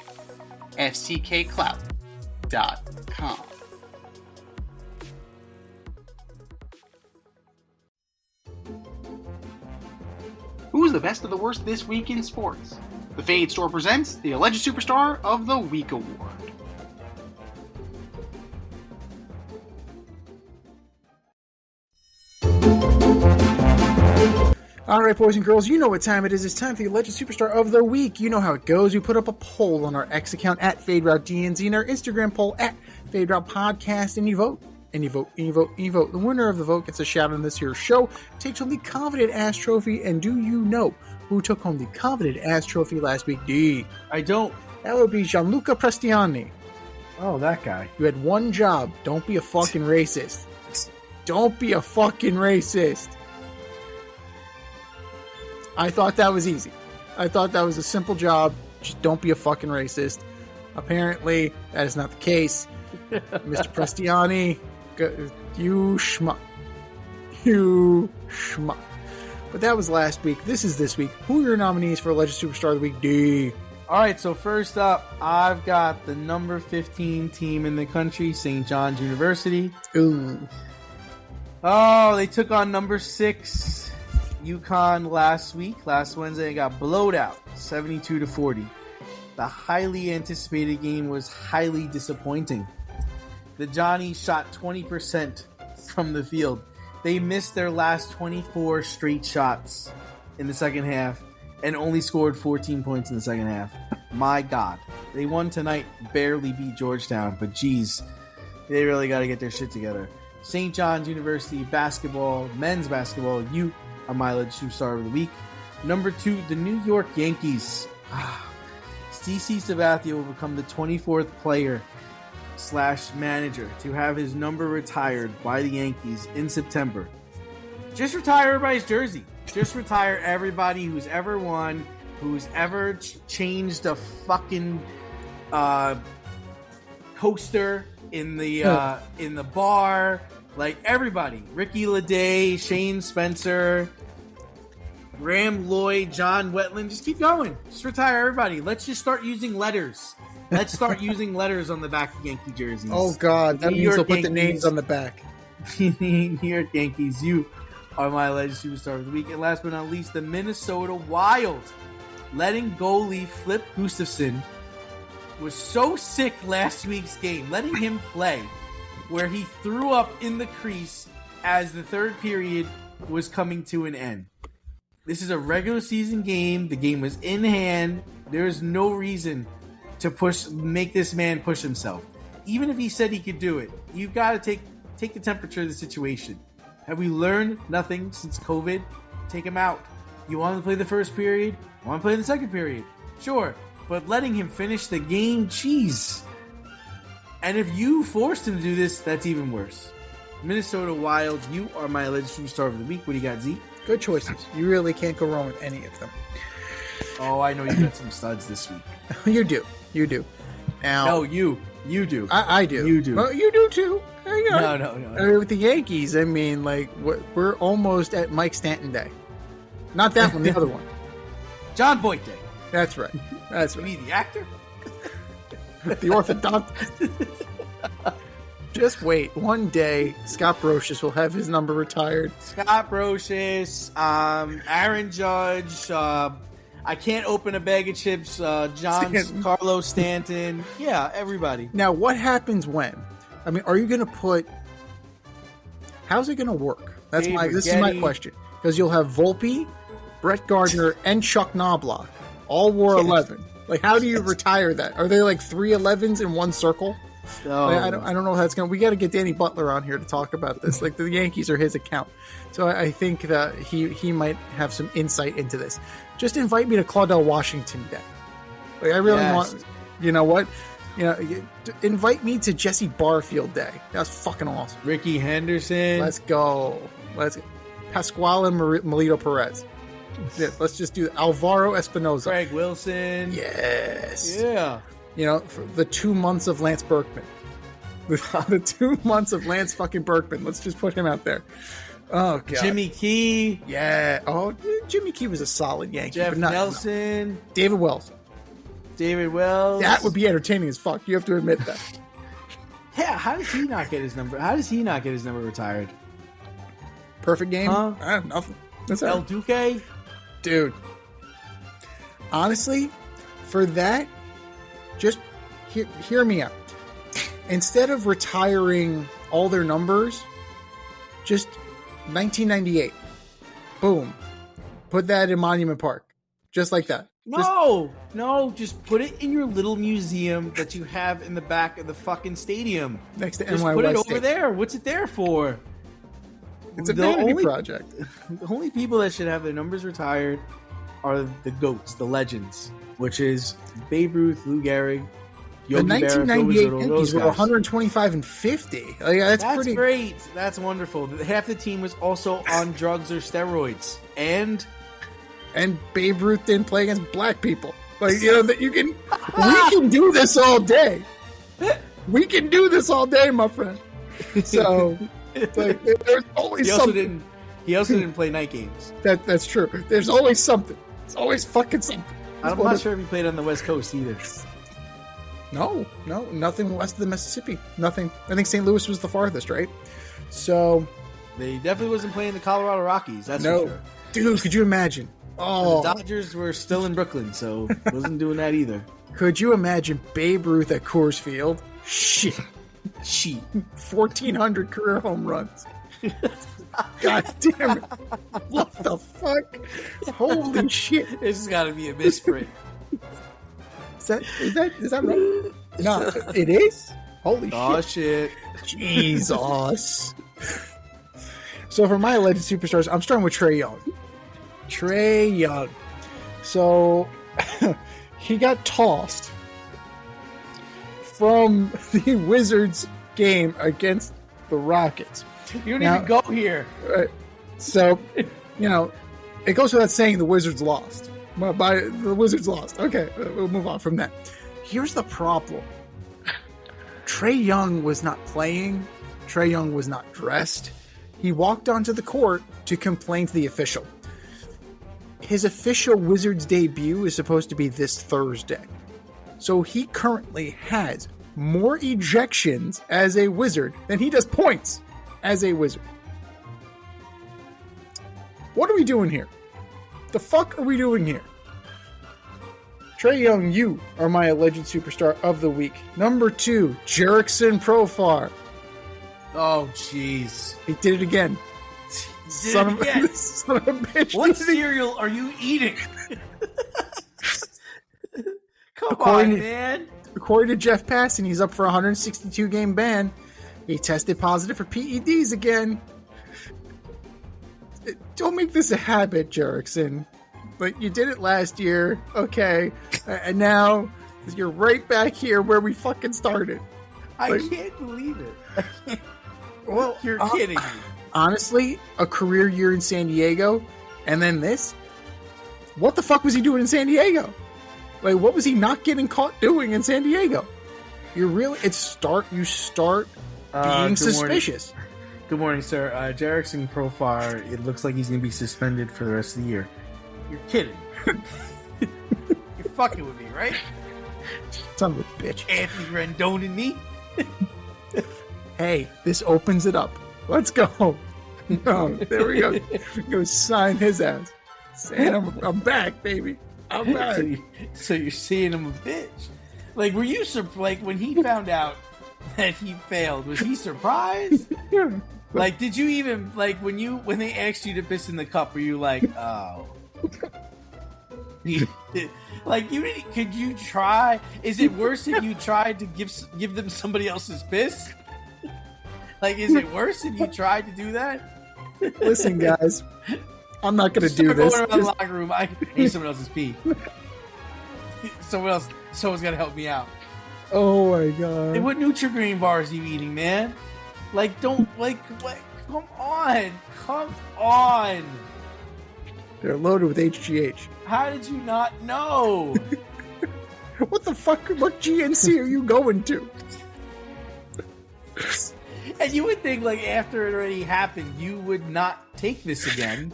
fckclout.com. Who's the best of the worst this week in sports? The Fade Store presents the Alleged Superstar of the Week Award. Alright, boys and girls, you know what time it is. It's time for the Alleged Superstar of the Week. You know how it goes. We put up a poll on our X account at FadeRouteDNZ and our Instagram poll at FadeRoutePodcast, and you vote. And you vote, and you vote, and you vote. The winner of the vote gets a shout out on this here show, takes home the Coveted Ass Trophy, and do you know who took home the Coveted Ass Trophy last week? D. I don't. That would be Gianluca Prestiani. Oh, that guy. You had one job. Don't be a fucking racist. Don't be a fucking racist. I thought that was easy. I thought that was a simple job. Just don't be a fucking racist. Apparently, that is not the case. Mr. Prestiani, you schmuck. You schmuck. But that was last week. This is this week. Who are your nominees for Alleged Superstar of the Week, D? Alright, so first up, I've got the number 15 team in the country, St. John's University. Ooh. Oh, they took on number 6 UConn last Wednesday, and got blowed out 72-40. The highly anticipated game was highly disappointing. The Johnnies shot 20% from the field. They missed their last 24 straight shots in the second half and only scored 14 points in the second half. My God. They won tonight, barely beat Georgetown, but geez, they really got to get their shit together. St. John's University basketball, men's basketball, you are my Alleged Superstar of the Week. Number 2, the New York Yankees. CC Sabathia will become the 24th player / manager to have his number retired by the Yankees in September. Just retire everybody's jersey. Just retire everybody who's ever won, who's ever changed a fucking coaster in the bar, like everybody. Ricky Lede, Shane Spencer, Graham Lloyd, John Wetland. Just keep going. Just retire everybody. Let's just start using letters. Let's start using letters on the back of Yankee jerseys. Oh, God. That means they'll put the names on the back. New York Yankees, you are my alleged superstar of the week. And last but not least, the Minnesota Wild. Letting goalie Flip Gustafson was so sick last week's game. Letting him play where he threw up in the crease as the third period was coming to an end. This is a regular season game. The game was in hand. There is no reason to make this man push himself. Even if he said he could do it, you've got to take the temperature of the situation. Have we learned nothing since COVID? Take him out. You want to play the first period? You want to play the second period? Sure. But letting him finish the game, jeez. And if you forced him to do this, that's even worse. Minnesota Wild, you are my alleged superstar of the week. What do you got, Zeke? Good choices. You really can't go wrong with any of them. Oh, I know you got some studs this week. You do. Now, no, you do. I do. You do. Well, you do too. No. I mean, with the Yankees, I mean, like, we're almost at Mike Stanton Day. Not that one, the other one. John Boyd Day. That's right. That's You right. mean the actor? The orthodontist. Just wait. One day, Scott Brocious will have his number retired. Scott Brocious, Aaron Judge, I can't open a bag of chips, Carlos Stanton. Yeah, everybody. Now, what happens when? I mean, are you going to put... How's it going to work? This is my question. Because you'll have Volpe, Brett Gardner, and Chuck Knobloch. All wore 11. Like, how do you retire that? Are they like 3 11s in one circle? Oh. Like, I don't know how that's going to... We got to get Danny Butler on here to talk about this. Like, the Yankees are his account. So I think that he might have some insight into this. Just invite me to Claudel Washington Day. Like, I really want... You know what? Invite me to Jesse Barfield Day. That's fucking awesome. Ricky Henderson. Let's go. Pascual and Melito Perez. Yeah, let's just do Alvaro Espinoza. Craig Wilson. Yes. Yeah. For the 2 months of Lance Berkman. The 2 months of Lance fucking Berkman. Let's just put him out there. Oh, God. Jimmy Key. Yeah. Oh, Jimmy Key was a solid Yankee. Jeff but not, Nelson. No. David Wells. That would be entertaining as fuck. You have to admit that. Yeah, how does he not get his number? How does he not get his number retired? Perfect game? Huh? I have nothing. That's El Duque? Dude. Honestly, for that, just hear me out. Instead of retiring all their numbers, just 1998. Boom. Put that in Monument Park. Just like that. No, just put it in your little museum that you have in the back of the fucking stadium. Next to just NY put it West over State. there. What's it there for? It's a vanity project. The only people that should have their numbers retired are the GOATs, the legends, which is Babe Ruth, Lou Gehrig, Yogi The Berra, 1998 those Yankees were guys. 125 and 50. Like, that's pretty great. That's wonderful. Half the team was also on drugs or steroids. And Babe Ruth didn't play against black people. Like, that we can do this all day. We can do this all day, my friend. So, like, there's always something. He also didn't play night games. That's true. There's always something. It's always fucking something. I'm not sure if he played on the West Coast either. No, nothing west of the Mississippi. Nothing. I think St. Louis was the farthest, right? So they definitely wasn't playing the Colorado Rockies. That's for sure. Dude, could you imagine? Oh, the Dodgers were still in Brooklyn, so wasn't doing that either. Could you imagine Babe Ruth at Coors Field? Shit. 1,400 career home runs. God damn it. What the fuck? Holy shit. This has got to be a misprint. Is that right? No, it is? Holy shit. Oh, shit. Jesus. So for my alleged superstars, I'm starting with Trae Young. Trae Young. So he got tossed from the Wizards game against the Rockets. You don't even go here. So, it goes without saying the Wizards lost. The Wizards lost. Okay, we'll move on from that. Here's the problem. Trae Young was not playing. Trae Young was not dressed. He walked onto the court to complain to the official. His official Wizards debut is supposed to be this Thursday. So he currently has more ejections as a Wizard than he does points as a Wizard. What are we doing here? The fuck are we doing here? Trae Young, you are my alleged superstar of the week. Number 2, Jerickson Profar. Oh, jeez. He did it again. Son of a bitch. What cereal are you eating? Come According on, man. According to Jeff Passan, he's up for a 162-game ban. He tested positive for PEDs again. Don't make this a habit, Jerickson. But you did it last year, okay? And now you're right back here where we fucking started. I can't believe it. I can't. Well, You're kidding me. Honestly, a career year in San Diego, and then this? What the fuck was he doing in San Diego? Like, what was he not getting caught doing in San Diego? You start being suspicious. Morning. Good morning, sir. Jerickson Profar, it looks like he's going to be suspended for the rest of the year. You're kidding. You're fucking with me, right? Son of a bitch. Anthony Rendon and me? Hey, this opens it up. Let's go. No, there we go. Go sign his ass. Saying I'm back, baby. I'm back. So you're seeing him a bitch. Like, were you like when he found out that he failed? Was he surprised? Yeah. Like, did you even like when they asked you to piss in the cup? Were you like, oh? Like, you didn't? Could you try? Is it worse if you tried to give them somebody else's piss? Like, is it worse if you tried to do that? Listen, guys, I'm not going to do this. Going around the locker room, I need someone else's pee. Someone's got to help me out. Oh my god! Hey, what Nutri-Grain bars are you eating, man? Like, don't like. Come on! They're loaded with HGH. How did you not know? What the fuck? What GNC are you going to? And you would think, like, after it already happened, you would not take this again,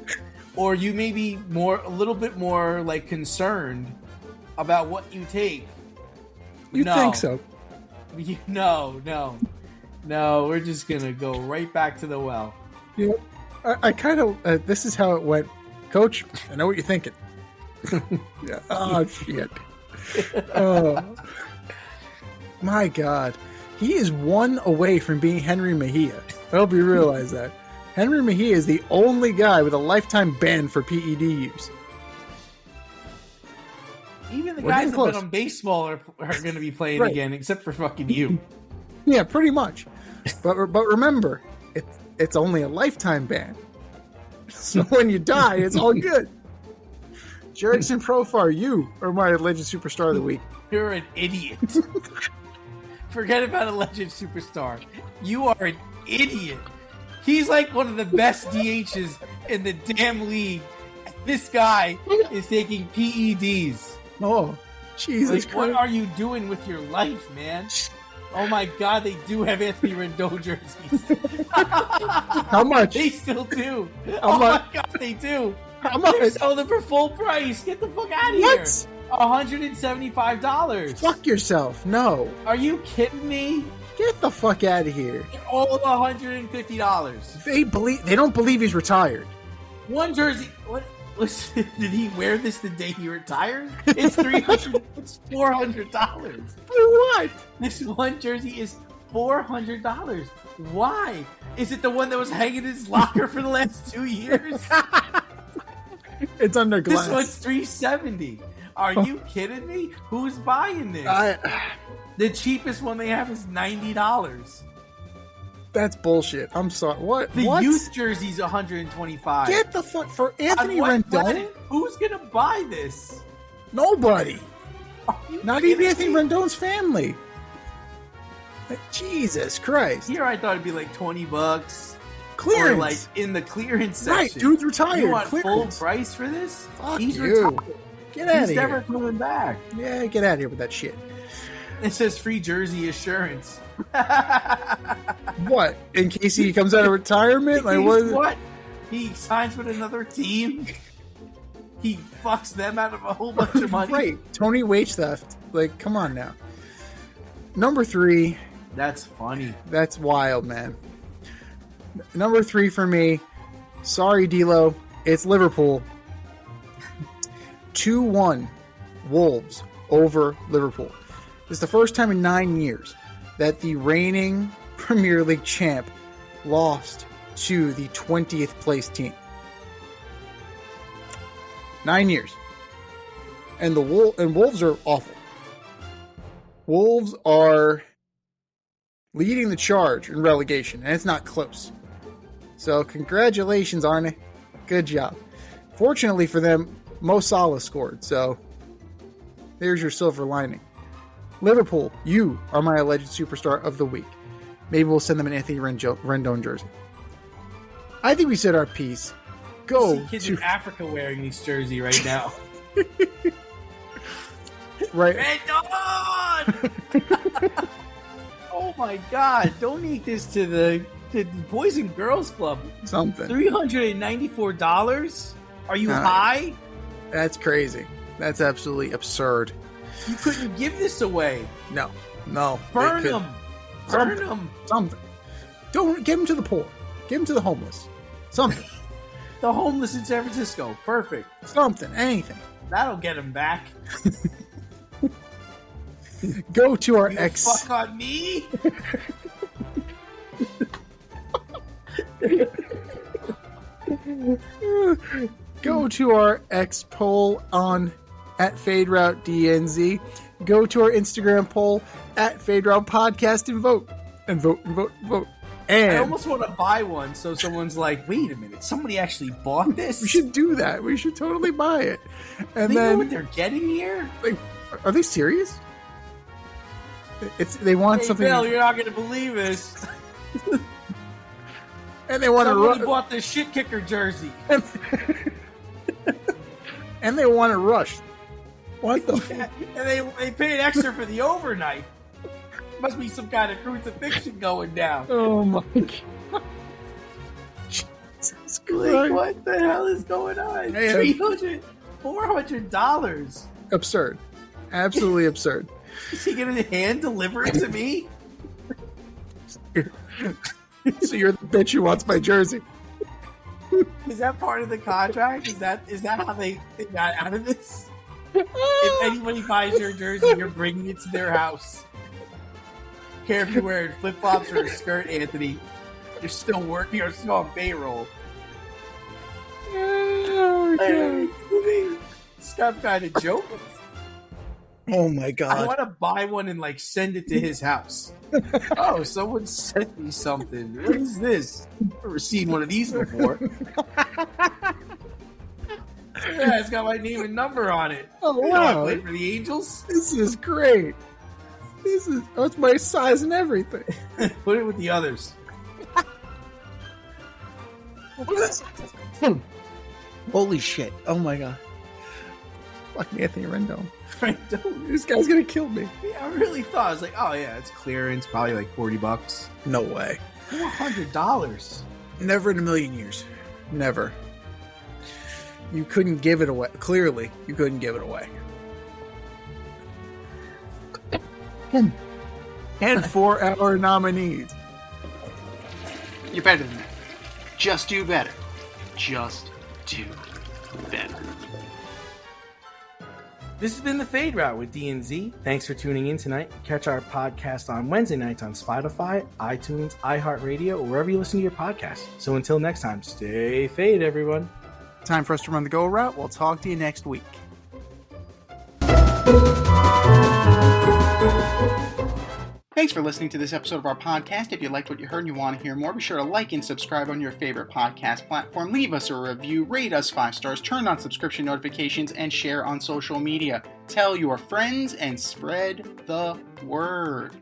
or you may be a little bit more like concerned about what you take. You think so? No. We're just gonna go right back to the well. Yeah, I kind of. This is how it went, Coach. I know what you're thinking. Yeah. Oh shit. Oh my god. He is one away from being Henry Mejia. I hope you realize that. Henry Mejia is the only guy with a lifetime ban for PED use. Even the We're guys getting that close. bet on baseball are going to be playing Right. again, except for fucking you. Yeah, pretty much. But remember, it's only a lifetime ban. So when you die, it's all good. Jerickson Profar, you are my alleged superstar of the week. You're an idiot. Forget about a legend superstar. You are an idiot. He's like one of the best DHs in the damn league. This guy is taking PEDs. Oh, Jesus Like, what Christ. are you doing with your life, man? Oh my God, they do have Anthony Rendon jerseys. How much? They still do. How Oh much? my God, they do. How They're much? selling them for full price. Get the fuck out of What? here. $175. Fuck yourself. No. Are you kidding me? Get the fuck out of here. They're all $150. They don't believe he's retired. One jersey. What? Listen, did he wear this the day he retired? It's $300. It's $400. For what? This one jersey is $400. Why? Is it the one that was hanging in his locker for the last 2 years? It's under glass. This one's $370. Are you kidding me? Who's buying this? The cheapest one they have is $90. That's bullshit. I'm sorry. What? The what? youth jersey's $125. Get the fuck for Anthony On what Rendon? planet? Who's gonna buy this? Nobody. Are you Not kidding even Anthony me? Rendon's family. Like, Jesus Christ. Here I thought it'd be like $20. Clearance. Or like in the clearance section. Right, dude's retired. You want Clearance. full price for this? Fuck He's you. retired. Get out He's of never here. coming back. Yeah, get out of here with that shit. It says free jersey assurance. What? In case he comes out of retirement? Like what? He signs with another team. He fucks them out of a whole bunch of money. Right. Tony wage theft. Like, come on now. Number 3. That's funny. That's wild, man. Number 3 for me. Sorry, D'Lo. It's Liverpool. 2-1 Wolves over Liverpool. It's the first time in 9 years that the reigning Premier League champ lost to the 20th place team. 9 years. And the Wolves are awful. Wolves are leading the charge in relegation, and it's not close. So congratulations, Arne. Good job. Fortunately for them, Mo Salah scored, so there's your silver lining. Liverpool, you are my alleged superstar of the week. Maybe we'll send them an Anthony Rendon jersey. I think we said our piece. Go. I see kids in Africa wearing this jersey right now. Right. Rendon! Oh my God! Donate this to the Boys and Girls Club. Something. $394? Are you high? That's crazy. That's absolutely absurd. You couldn't give this away. No. Burn them. Burn them. Something. Don't give them to the poor. Give them to the homeless. Something. The homeless in San Francisco. Perfect. Something. Anything. That'll get them back. Go to our You ex. fuck on me? Go to our X poll on @FadeRouteDNZ. Go to our Instagram poll @FadeRoutePodcast and vote. And vote and vote and vote. And I almost want to buy one so someone's like, wait a minute, somebody actually bought this? we should do that. We should totally buy it. And They then know what they're getting here? like, are they serious? They want Hey, something. Bill, you're not going to believe this. And they want Somebody to bought this shit kicker jersey. and they want to rush. What the fuck? And they paid extra for the overnight. Must be some kind of crucifixion going down. Oh my God. Jesus Like, Christ. what the hell is going on? Hey, $400. Absurd. Absolutely absurd. Is he going to hand deliver it to me? So you're the bitch who wants my jersey. Is that part of the contract? Is that how they got out of this? If anybody buys your jersey, you're bringing it to their house. Care if you're wearing flip-flops or a skirt, Anthony. You're still working. You're still on payroll. Oh, God. Stop kind of joking. Oh my I God. want to buy one and like send it to his house. Oh, someone sent me something. What is this? I've never seen one of these before. Yeah, it's got my name and number on it. Oh, You know, I wow. played for the Angels. This is great. That's my size and everything. Put it with the others. Holy shit. Oh my God. Fucking Anthony Rendon. Right, don't- This guy's gonna kill me. I really thought, I was like, oh yeah, it's clearance, probably like $40. No way. $400. Never in a million years. Never. You couldn't give it away. Clearly, you couldn't give it away. And for our nominees. You're better than that. Just do better. Just do better. This has been The Fade Route with D&Z. Thanks for tuning in tonight. Catch our podcast on Wednesday nights on Spotify, iTunes, iHeartRadio, or wherever you listen to your podcast. So until next time, stay fade, everyone. Time for us to run the go route. We'll talk to you next week. Thanks for listening to this episode of our podcast. If you liked what you heard and you want to hear more, be sure to like and subscribe on your favorite podcast platform. Leave us a review, rate us 5 stars, turn on subscription notifications, and share on social media. Tell your friends and spread the word.